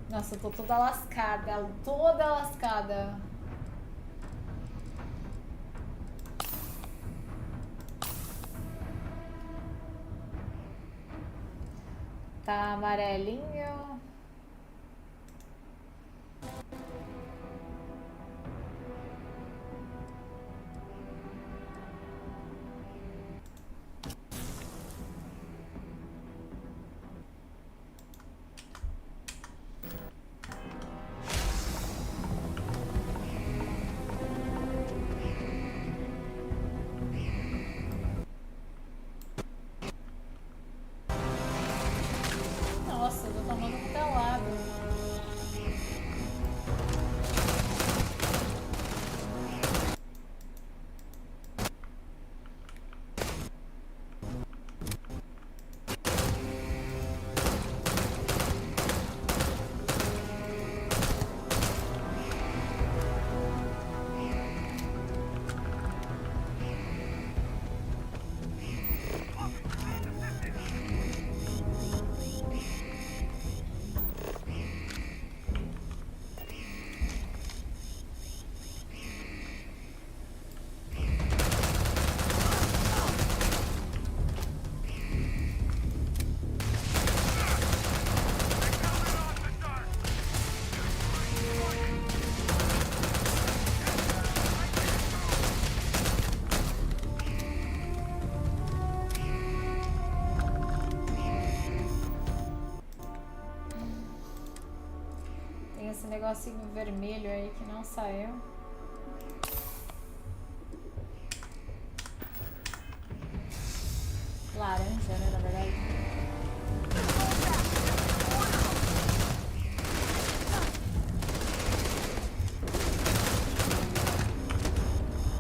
Nossa, eu tô toda lascada, toda lascada. Tá amarelinho. Nossa, eu tô tomando muito lado. Tem esse negocinho vermelho aí que não saiu. Laranja, né, na verdade.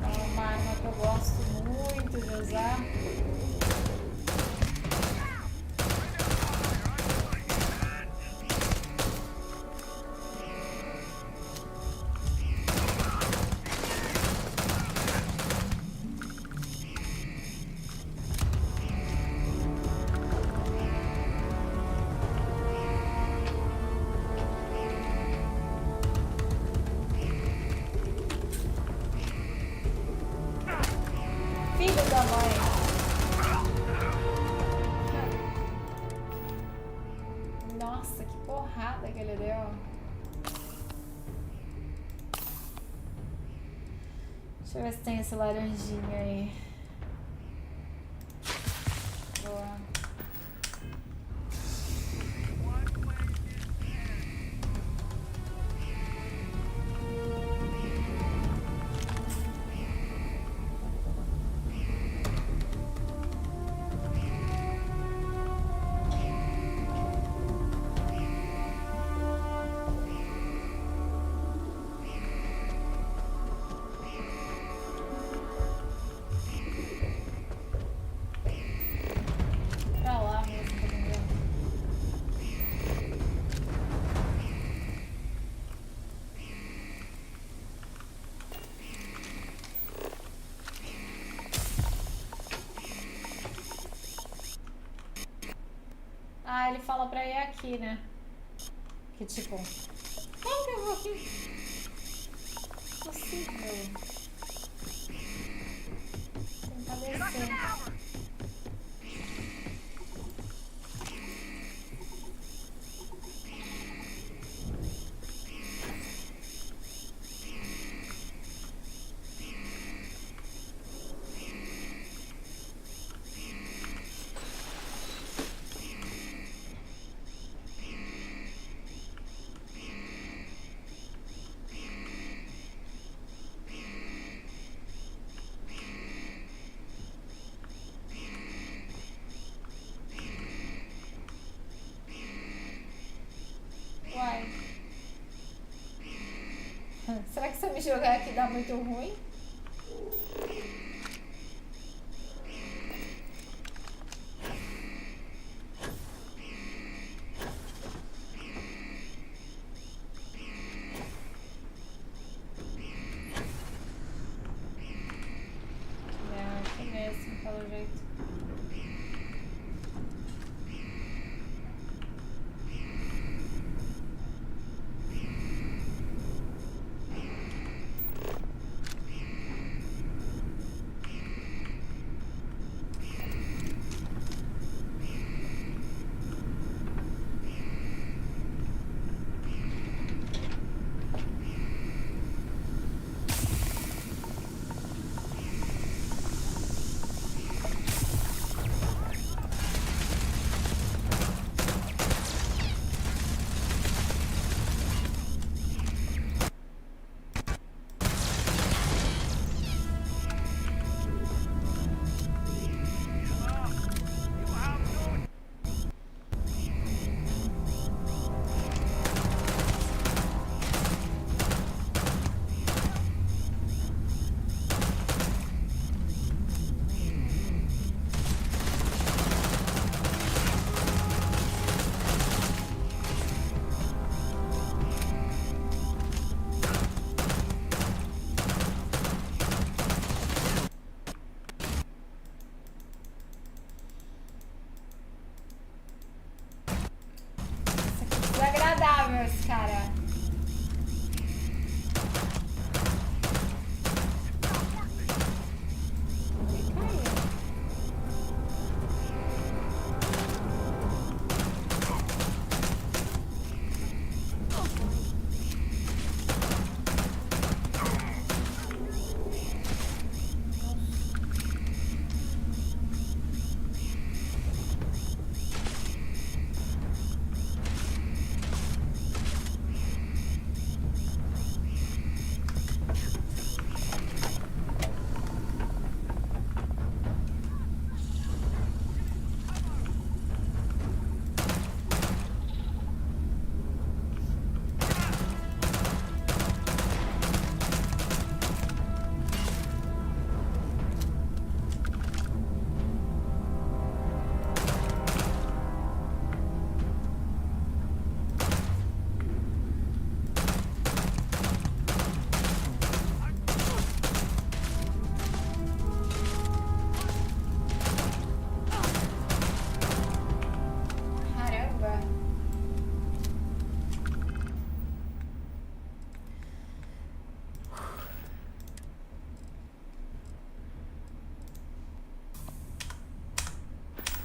É uma arma que eu gosto muito de usar. Filho da mãe. Nossa, que porrada que ele deu. Deixa eu ver se tem esse laranjinha aí. Boa. Ah, ele fala pra ir aqui, né? Que tipo... Como que eu vou aqui? Possível. Tentar descer. Uai. Será que se eu me jogar aqui dá muito ruim? É, aqui mesmo, pelo jeito. Desagradável esse cara.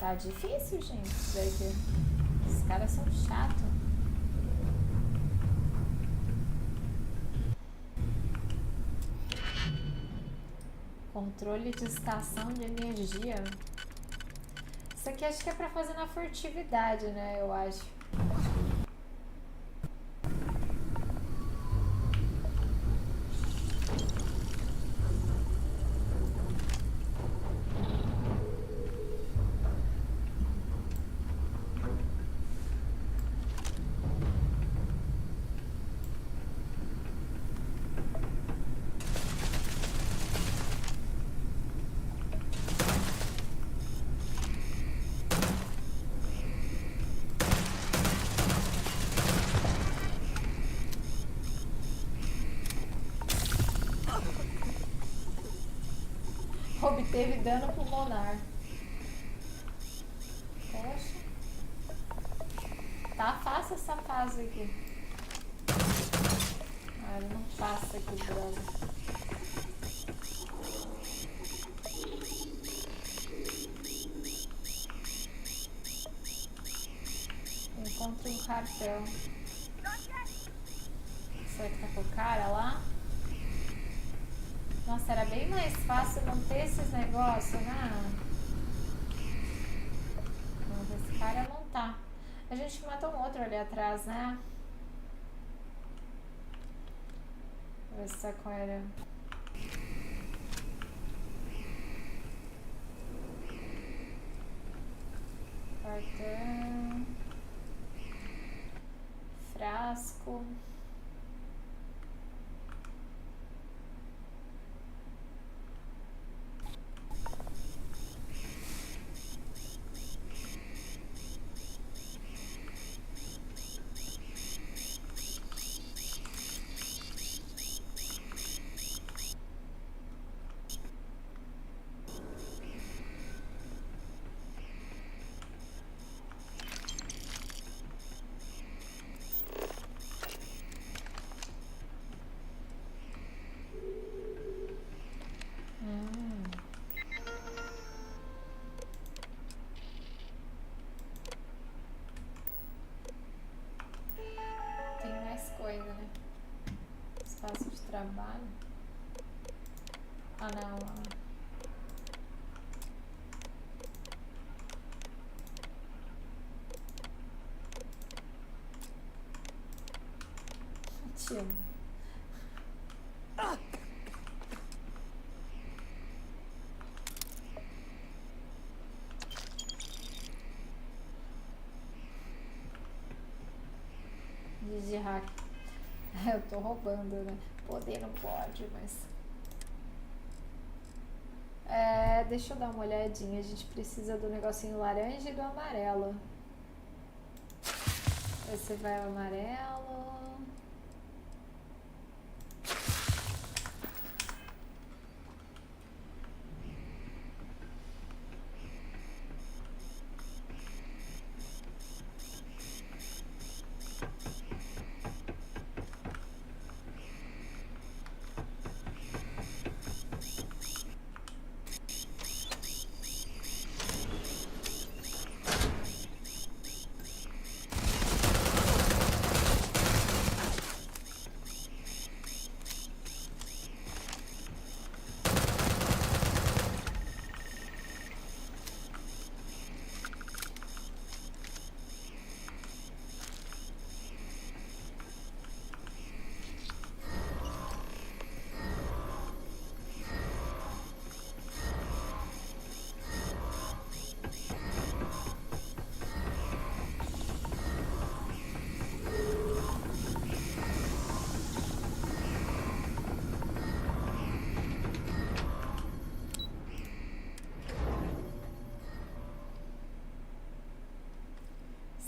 Tá difícil, gente, isso daqui. Esses caras são chatos. Controle de estação de energia. Isso aqui acho que é pra fazer na furtividade, né? Eu acho. Obteve dano pulmonar. Poxa. passa essa fase aqui. Ah, ele não passa aqui, brother. Encontre um cartel. Será que tá com o cara lá? Nossa, era bem mais fácil não ter esses negócios, né? Não, esse cara não tá. A gente matou um outro ali atrás, né? Vou ver se tá com ele. Cartão. Frasco. Tem mais coisa, né? Espaço de trabalho. Ah, não. Tio. De hack. Eu tô roubando, né? Poder não pode, mas... deixa eu dar uma olhadinha. A gente precisa do negocinho laranja e do amarelo. Esse vai o amarelo.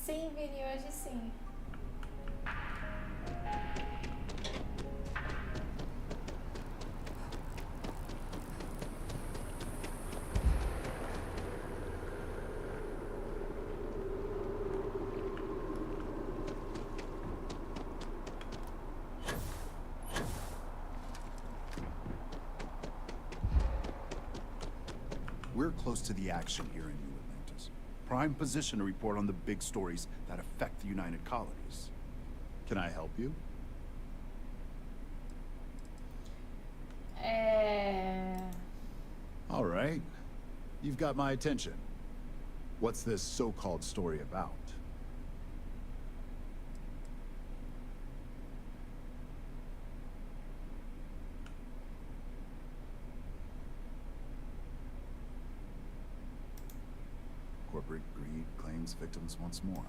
Sim, Vini, hoje sim. We're close to the action here in New Atlantis. Prime position to report on the big stories that affect the United Colonies. Can I help you? All right. You've got my attention. What's this so-called story about? Corporate greed claims victims once more.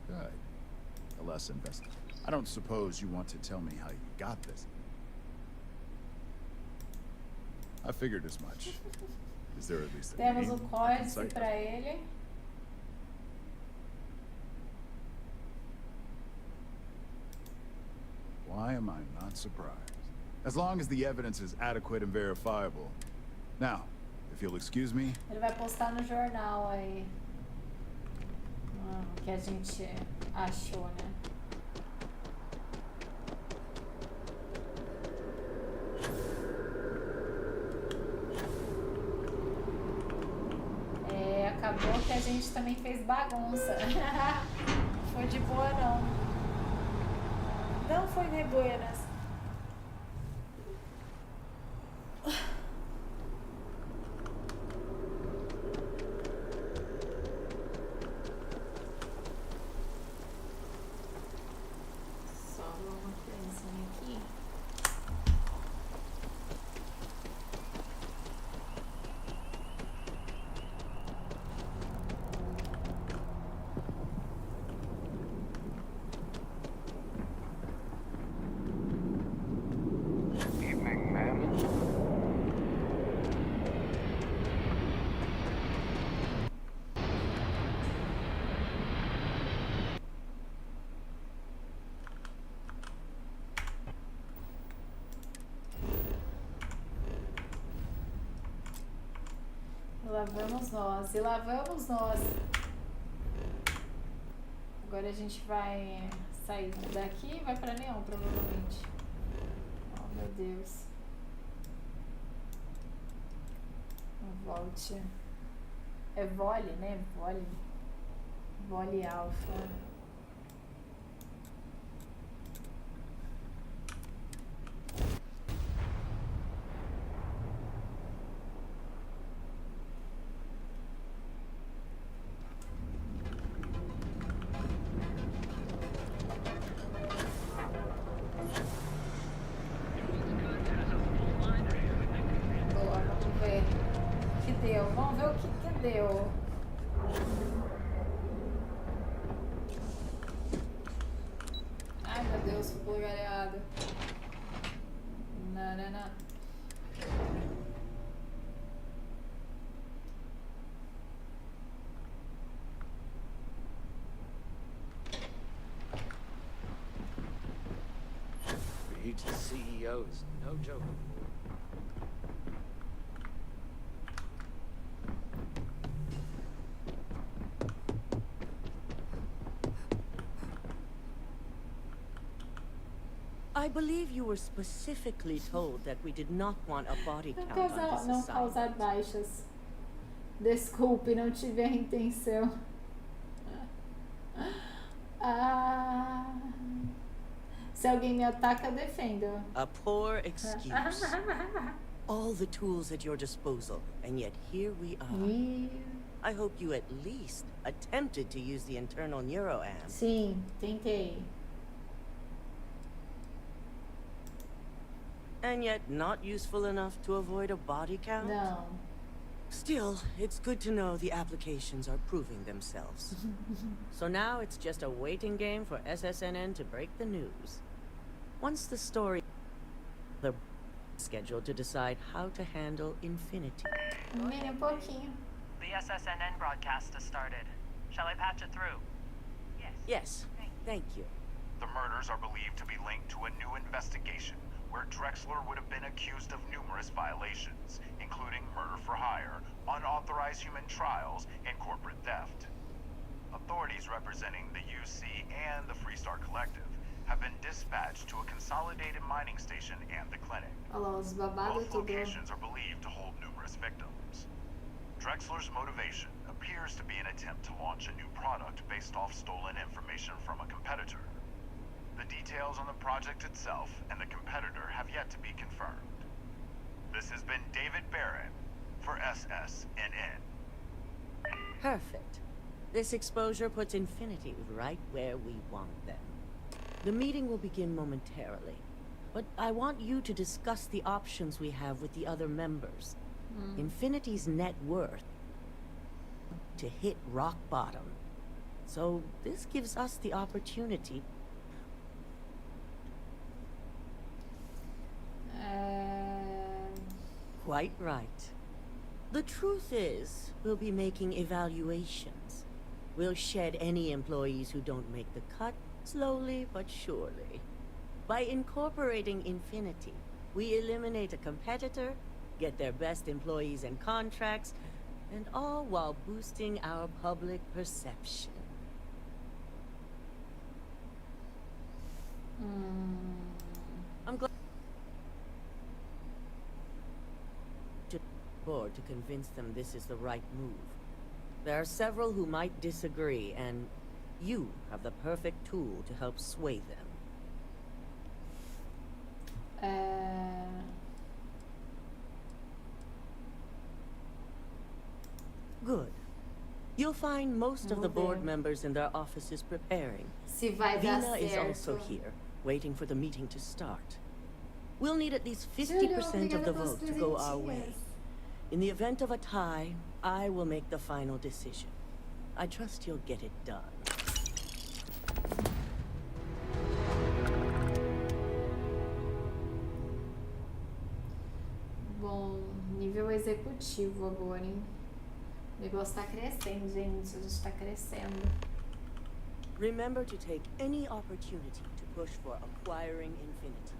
Good. A less invested. I don't suppose you want to tell me how you got this. I figured as much. Is there at least a Temos name um I can códice cite? para ele. Why am I not surprised? As long as the evidence is adequate and verifiable, Now, if you'll excuse me. Ele vai postar no jornal aí. O que a gente achou, né? Acabou que a gente também fez bagunça. Não foi de boa, não. Não foi de buenas. Só uma coisinha aqui. Evening, ma'am. Lá vamos nós, e lá vamos nós. Agora a gente vai sair daqui e vai pra Neon, provavelmente. Oh, meu Deus. Volte. É vole, né? Vole. Vole alfa. Boa, vamos ver o que deu. Vamos ver o que deu. Ai, meu Deus, fui pro lugar errado. Não, não, não. Being a CEO is no joke. I believe you were specifically told that we did not want a body count on this Não assignment. causar baixas. Desculpe, não tive a intenção. Ah. Se alguém me ataca, eu defendo. A poor excuse. All the tools at your disposal, and yet here we are. I hope you at least attempted to use the internal neuroamp. Sim, tentei. And yet not useful enough to avoid a body count? Não. Still, it's good to know the applications are proving themselves. So now it's just a waiting game for SSNN to break the news. Once the story... they're scheduled to decide how to handle Infinity. Mini um pouquinho. The SSNN broadcast has started. Shall I patch it through? Yes, thank you. The murders are believed to be linked to a new investigation where Drexler would have been accused of numerous violations, including murder for hire, unauthorized human trials, and corporate theft. Authorities representing the UC and the Freestar Collective have been dispatched to a consolidated mining station and the clinic. Olha lá, os babados Both tudo. locations are believed to hold numerous victims. Drexler's motivation appears to be an attempt to launch a new product based off stolen information from a competitor. The details on the project itself and the competitor have yet to be confirmed. This has been David Barrett for SSNN. Perfect. This exposure puts Infinity right where we want them. The meeting will begin momentarily, but I want you to discuss the options we have with the other members. Infinity's net worth to hit rock bottom. So this gives us the opportunity. Quite right. The truth is, we'll be making evaluations. We'll shed any employees who don't make the cut, slowly but surely. By incorporating Infinity, we eliminate a competitor get their best employees and contracts, and all while boosting our public perception. I'm glad to board to convince them this is the right move. There are several who might disagree, and you have the perfect tool to help sway them. Good. You'll find most of the board members in their offices preparing. Se vai dar Vina is certo. also here, waiting for the meeting to start. We'll need at least 50% of the vote to go our way. In the event of a tie, I will make the final decision. I trust you'll get it done. Bom, nível executivo agora, hein? O negócio tá crescendo, gente. A gente tá crescendo. Remember to take any opportunity to push for acquiring infinity.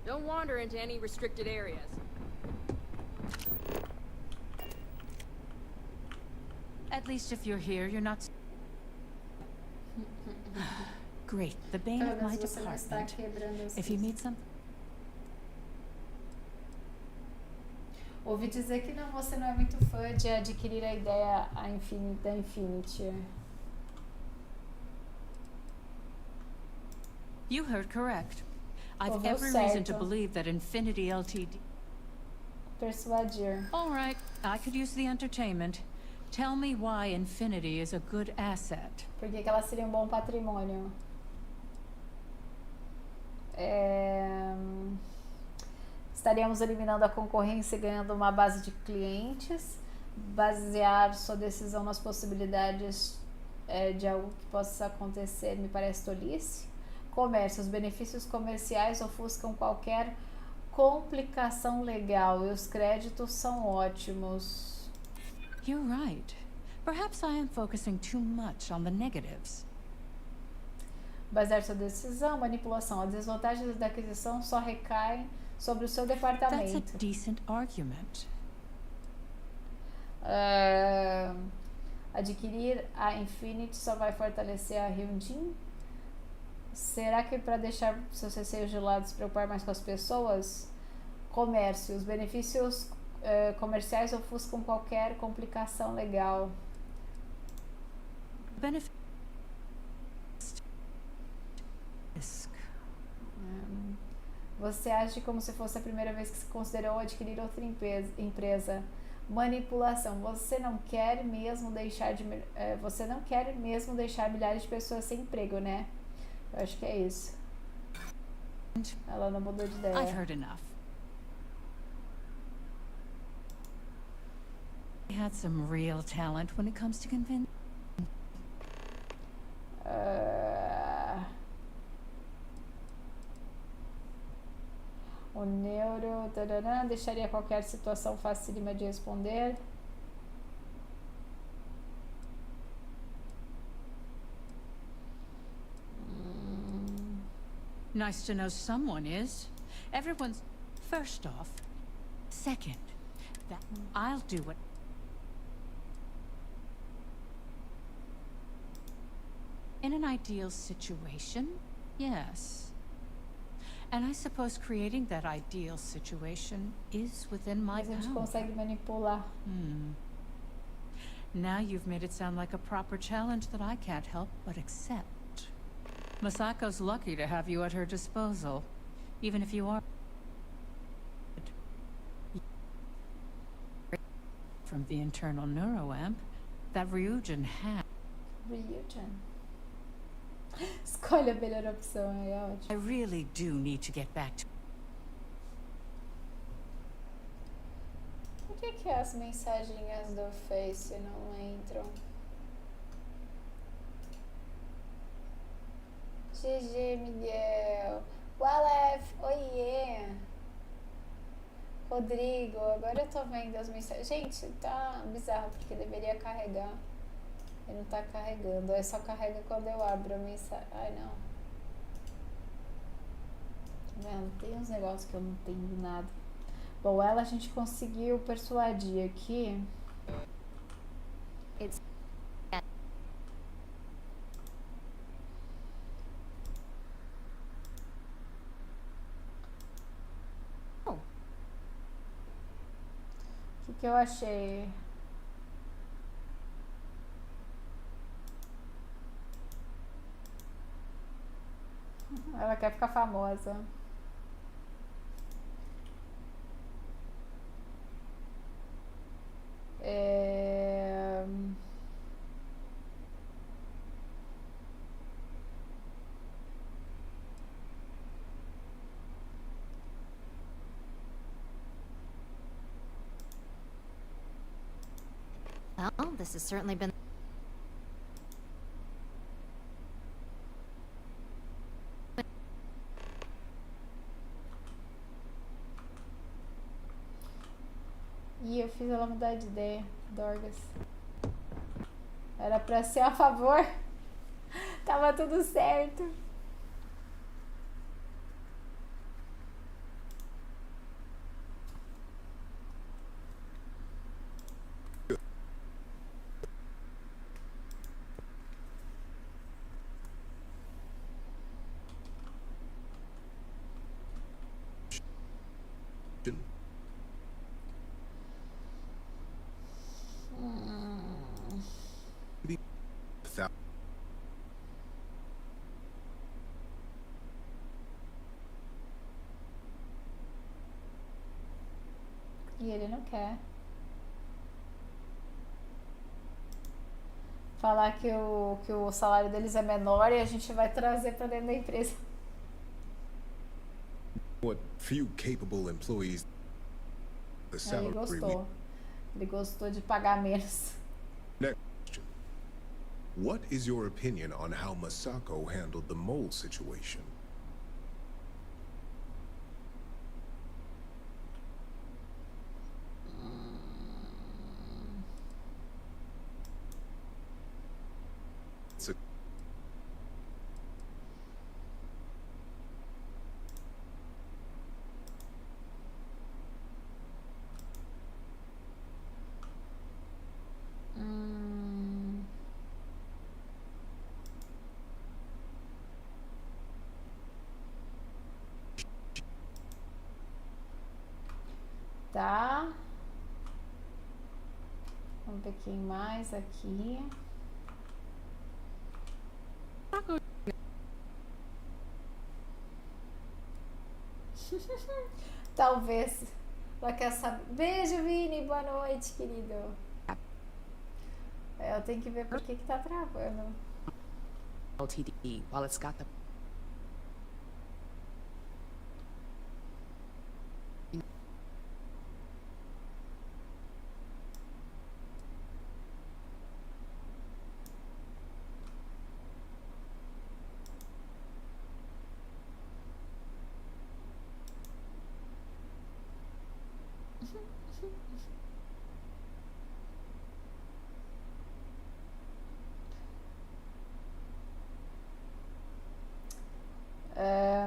Don't wander into any restricted areas. At least if you're here, you're not... Great. The bane of my department. If you need something... Ouvi dizer que não, você não é muito fã de adquirir a ideia da Infinity. You heard correct. I've Ouviu every reason to certo. believe that Infinity Ltd... Persuadir. All right, I could use the entertainment. Tell me why Infinity is a good asset. Por que ela seria um bom patrimônio? Estaríamos eliminando a concorrência e ganhando uma base de clientes. Basear sua decisão nas possibilidades de algo que possa acontecer me parece tolice. Comércio. Os benefícios comerciais ofuscam qualquer complicação legal e os créditos são ótimos. You're right. Perhaps I am focusing too much on the negatives. Basear sua decisão, manipulação. As desvantagens da aquisição só recaem sobre o seu departamento. That's a decent argument. Adquirir a Infinity só vai fortalecer a Hyundai? Será que para deixar seus receios de lado se preocupar mais com as pessoas? Comércio. Os benefícios comerciais ofuscam qualquer complicação legal. Você age como se fosse a primeira vez que se considerou adquirir outra empresa. Manipulação. Você não quer mesmo deixar milhares de pessoas sem emprego, né? Eu acho que é isso. Ela não mudou de ideia. I've heard enough. I had some real talent when it comes to convincing. O neuro deixaria qualquer situação facílima de responder. Nice to know someone is. Everyone's... First off. Second, that I'll do what... In an ideal situation, yes. And I suppose creating that ideal situation is within my Mas a gente power. consegue manipular. Now you've made it sound like a proper challenge that I can't help but accept. Masako's lucky to have you at her disposal, even if you are from the internal neuroamp that Ryujin had. Ryujin. Escolhe a melhor opção, é ótimo. I really do need to get back to... Por que as mensagens do Face não entram? GG, Miguel. Walef, oiê. Rodrigo, agora eu tô vendo as mensagens. Gente, tá bizarro, porque deveria carregar. E não tá carregando. Aí só carrega quando eu abro a mensagem. Ai, não. Tá vendo? Tem uns negócios que eu não entendo nada. Bom, ela a gente conseguiu persuadir aqui. It's O que eu achei? Ela quer ficar famosa. É... Well, this has certainly been. Ih, eu fiz ela mudar de ideia, Dorgas. Era pra ser a favor. Tava tudo certo. E ele não quer. Falar que o salário deles é menor e a gente vai trazer pra dentro da empresa. What few capable employees the Ele salary gostou. Ele gostou de pagar menos. Next question. What is your opinion on how Masako handled the mole situation? It's a Tá. Vamos ver quem mais aqui. Talvez. Ela quer saber. Beijo, Vini. Boa noite, querido. Eu tenho que ver por que tá travando. LTD, while it's got the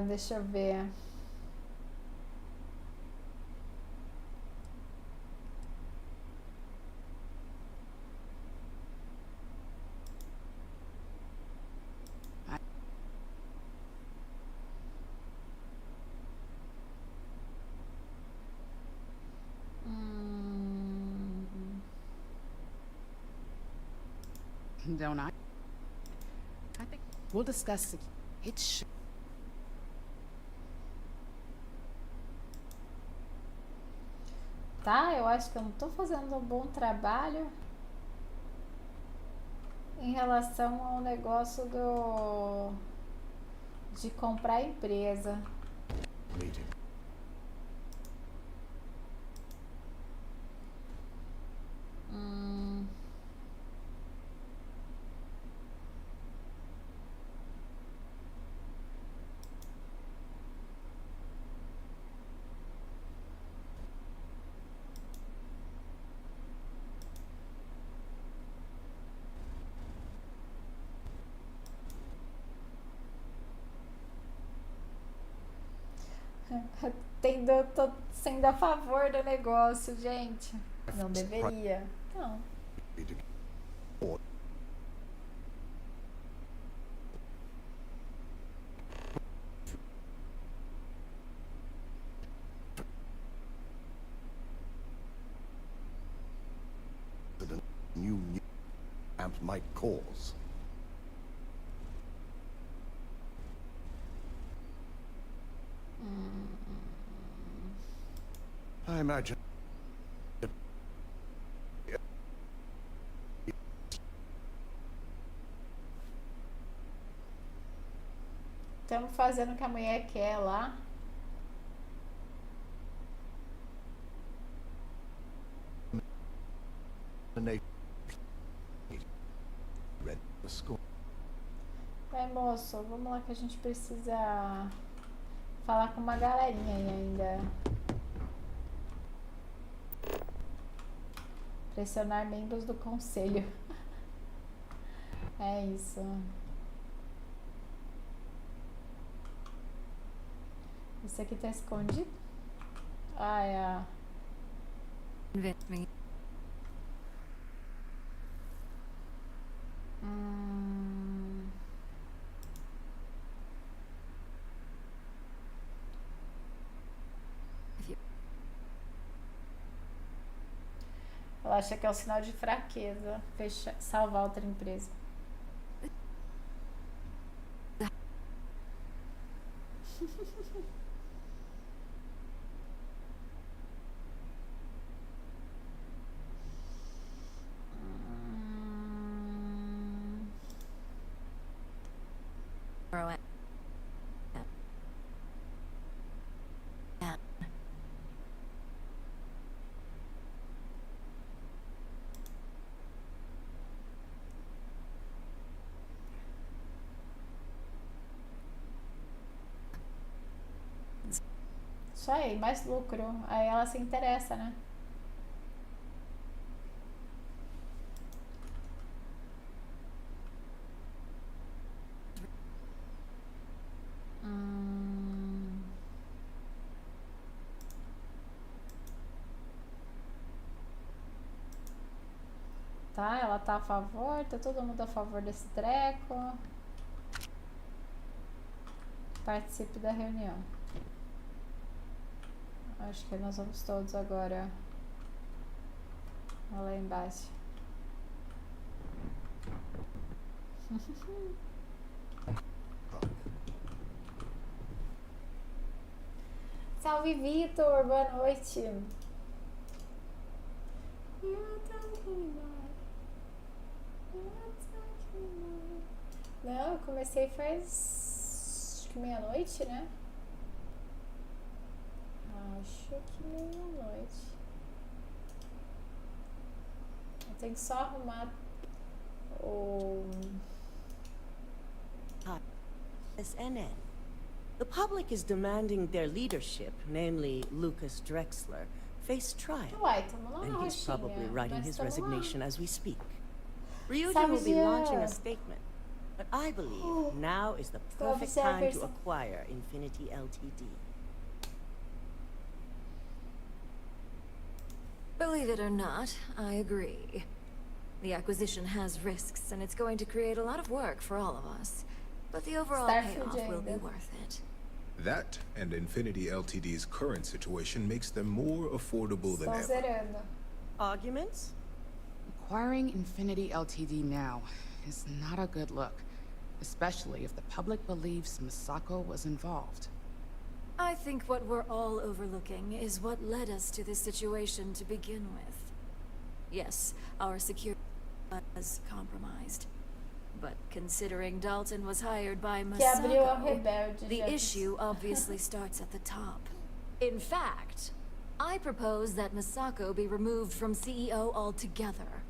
Deixa eu ver. don't I think we'll discuss it. It's Tá, eu acho que eu não tô fazendo um bom trabalho em relação ao negócio de comprar a empresa. Meeting. Tô sendo a favor do negócio, gente. Não deveria. Não. New amps might cause. I imagine. Estamos fazendo o que a mulher quer lá. Vai, moço, vamos lá que a gente precisa falar com uma galerinha aí ainda. Pressionar membros do conselho. É isso. Isso aqui tá escondido? Ah, é a... Ela acha que é um sinal de fraqueza salvar outra empresa. Isso aí, mais lucro. Aí ela se interessa, né? Tá, ela tá a favor, tá todo mundo a favor desse treco. Participe da reunião. Acho que nós vamos todos agora lá embaixo. Salve, Vitor! Boa noite! Não, eu comecei faz... acho que meia-noite, né? Acho que meia-noite. Eu tenho que só arrumar o... SNN. The public is demanding their leadership, namely Lucas Drexler, face trial. Uai, tamo lá na And he's roxinha, probably writing mas his tamo resignation lá. as we speak. Ryujin will be Jean. launching a statement, but I believe now is the perfect time to acquire Infinity Ltd. Believe it or not, I agree. The acquisition has risks, and it's going to create a lot of work for all of us. But the overall payoff will be worth it. That and Infinity Ltd's current situation makes them more affordable than ever. Arguments? Acquiring Infinity Ltd now is not a good look, especially if the public believes Misako was involved. I think what we're all overlooking is what led us to this situation to begin with. Yes, our security was compromised. But considering Dalton was hired by Misako, the issue obviously starts at the top. In fact, I propose that Misako be removed from CEO altogether.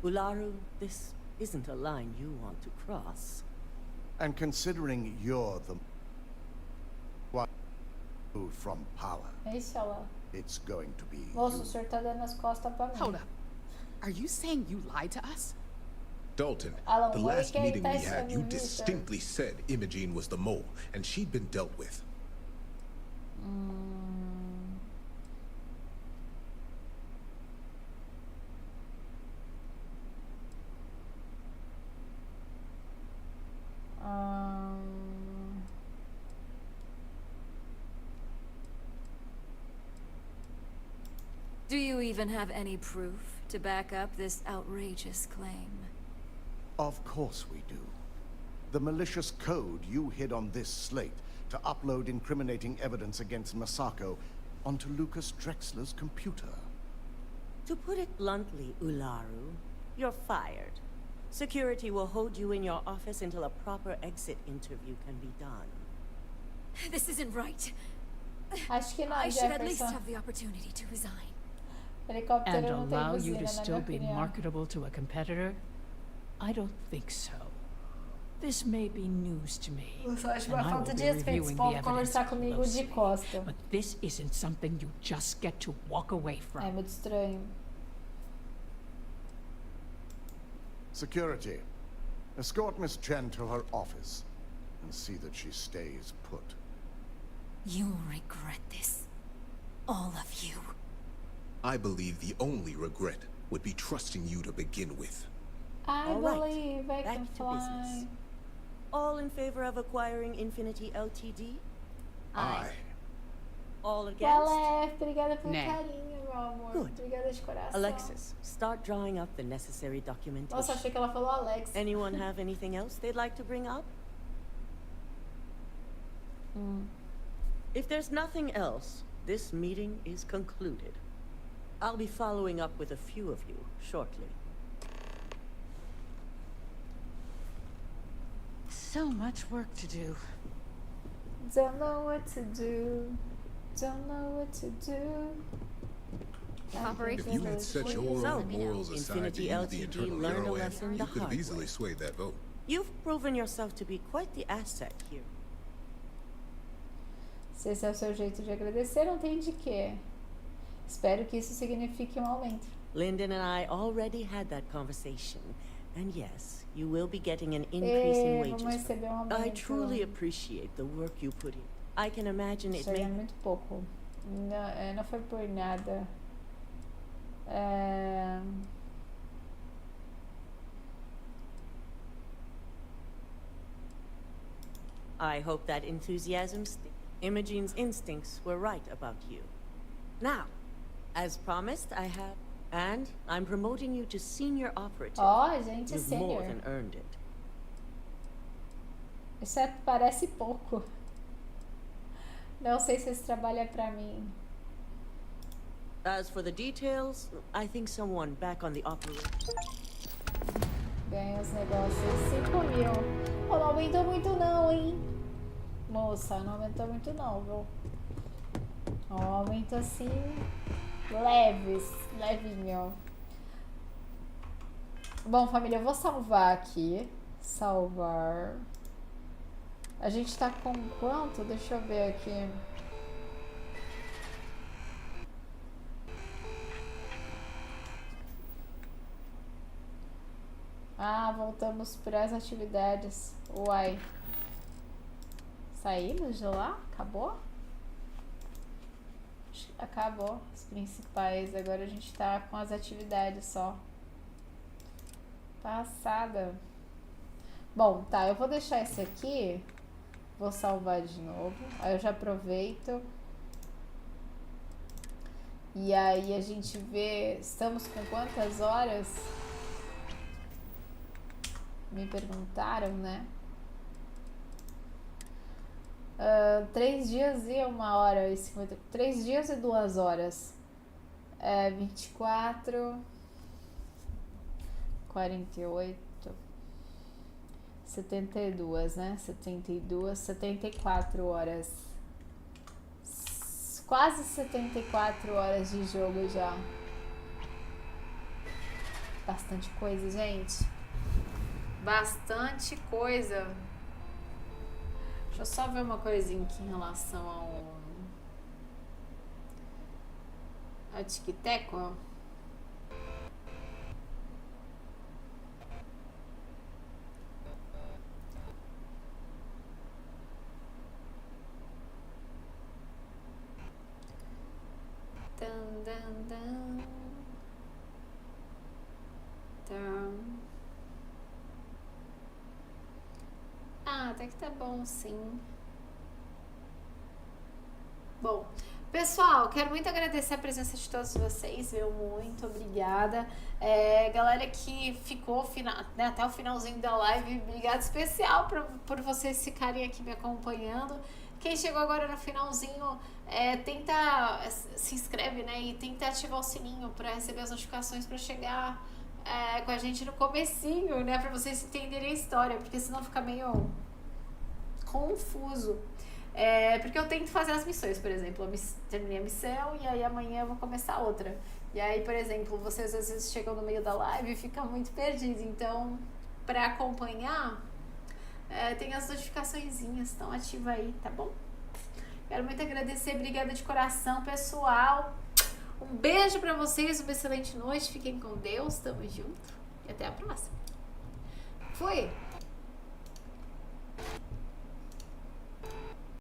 Ularu, this isn't a line you want to cross. And considering you're the one from power, it's going to be Moço, o senhor tá dando as costas pra mim. Hold up. Are you saying you lied to us? Dalton, the last meeting we had, you distinctly said Imogene was the mole, and she'd been dealt with. Do you even have any proof to back up this outrageous claim? Of course we do. The malicious code you hid on this slate to upload incriminating evidence against Masako onto Lucas Drexler's computer. To put it bluntly, Ularu, you're fired. Security will hold you in your office until a proper exit interview can be done. This isn't right. Acho que não, I should at least Jefferson. have the opportunity to resign. Helicóptero And não tem allow you buzina, to na still minha be opinião. marketable to a competitor? I don't think so. This may be news to me. Eu só acho and uma I falta will de be respeito esse reviewing povo the conversar evidence comigo de closely. costa. But this isn't something you just get to walk away from. É muito estranho. Security, escort Miss Chen to her office and see that she stays put. You'll regret this. All of you. I believe the only regret would be trusting you to begin with. I All right, believe I back can to fly. business. All in favor of acquiring Infinity Ltd? Aye. All against? Galé, obrigada pelo Né. carinho, meu amor. Good. Obrigada de coração. Alexis, start drawing up the necessary documentation. Nossa, achei que ela falou Alex. Anyone have anything else they'd like to bring up? If there's nothing else, this meeting is concluded. I'll be following up with a few of you shortly. So much work to do. Don't know what to do. Don't know what to do. If you had set your own morals aside to Infinity use the Ltd internal learned a Euro lesson amp, the you could have hard easily way. swayed that vote. You've proven yourself to be quite the asset here. Se esse é o seu jeito de agradecer, não tem de quê. Espero que isso signifique aumento. Lyndon and I already had that conversation. And yes, you will be getting an increase in wages. Vamos receber aumento. I truly appreciate the work you put in. I can imagine it Isso aí é may... muito pouco. Não, não foi por nada. I hope that enthusiasm Imogene's instincts were right about you. Now, as promised, I have... And I'm promoting you to senior operative. Gente, You've senior. more than earned it. Isso parece pouco. Não sei se esse trabalho é pra mim. As for the details, I think someone back on the operation... Ganha os negócios 5.000. Oh, não aumentou muito não, hein? Moça, não aumentou muito não, viu? Aumento assim... levinho. Bom, família, eu vou salvar aqui. Salvar. A gente tá com quanto? Deixa eu ver aqui. Voltamos para as atividades. Uai. Saímos de lá? Acabou? Acho que acabou as principais. Agora a gente tá com as atividades só. Passada. Bom, tá. Eu vou deixar esse aqui. Vou salvar de novo. Aí eu já aproveito. E aí a gente vê. Estamos com quantas horas? Me perguntaram, né? 3 dias e 1 hora e 50. 3 dias e 2 horas. 24, 48, 72, né? 72, 74 horas. Quase 74 horas de jogo já. Bastante coisa, gente. Bastante coisa. Deixa eu só ver uma coisinha aqui em relação ao tic-teco. bom, sim. Bom, pessoal, quero muito agradecer a presença de todos vocês, viu? Muito obrigada. Galera que ficou né, até o finalzinho da live, obrigado especial por vocês ficarem aqui me acompanhando. Quem chegou agora no finalzinho, se inscreve, né? E tenta ativar o sininho para receber as notificações para chegar com a gente no comecinho, né? Para vocês entenderem a história, porque senão fica meio confuso. Porque eu tento fazer as missões, por exemplo, eu terminei a missão e aí amanhã eu vou começar outra. E aí, por exemplo, vocês às vezes chegam no meio da live e ficam muito perdidos. Então, para acompanhar, tem as notificaçõezinhas, então ativa aí, tá bom? Quero muito agradecer, obrigada de coração, pessoal. Um beijo pra vocês, uma excelente noite, fiquem com Deus, tamo junto e até a próxima. Fui!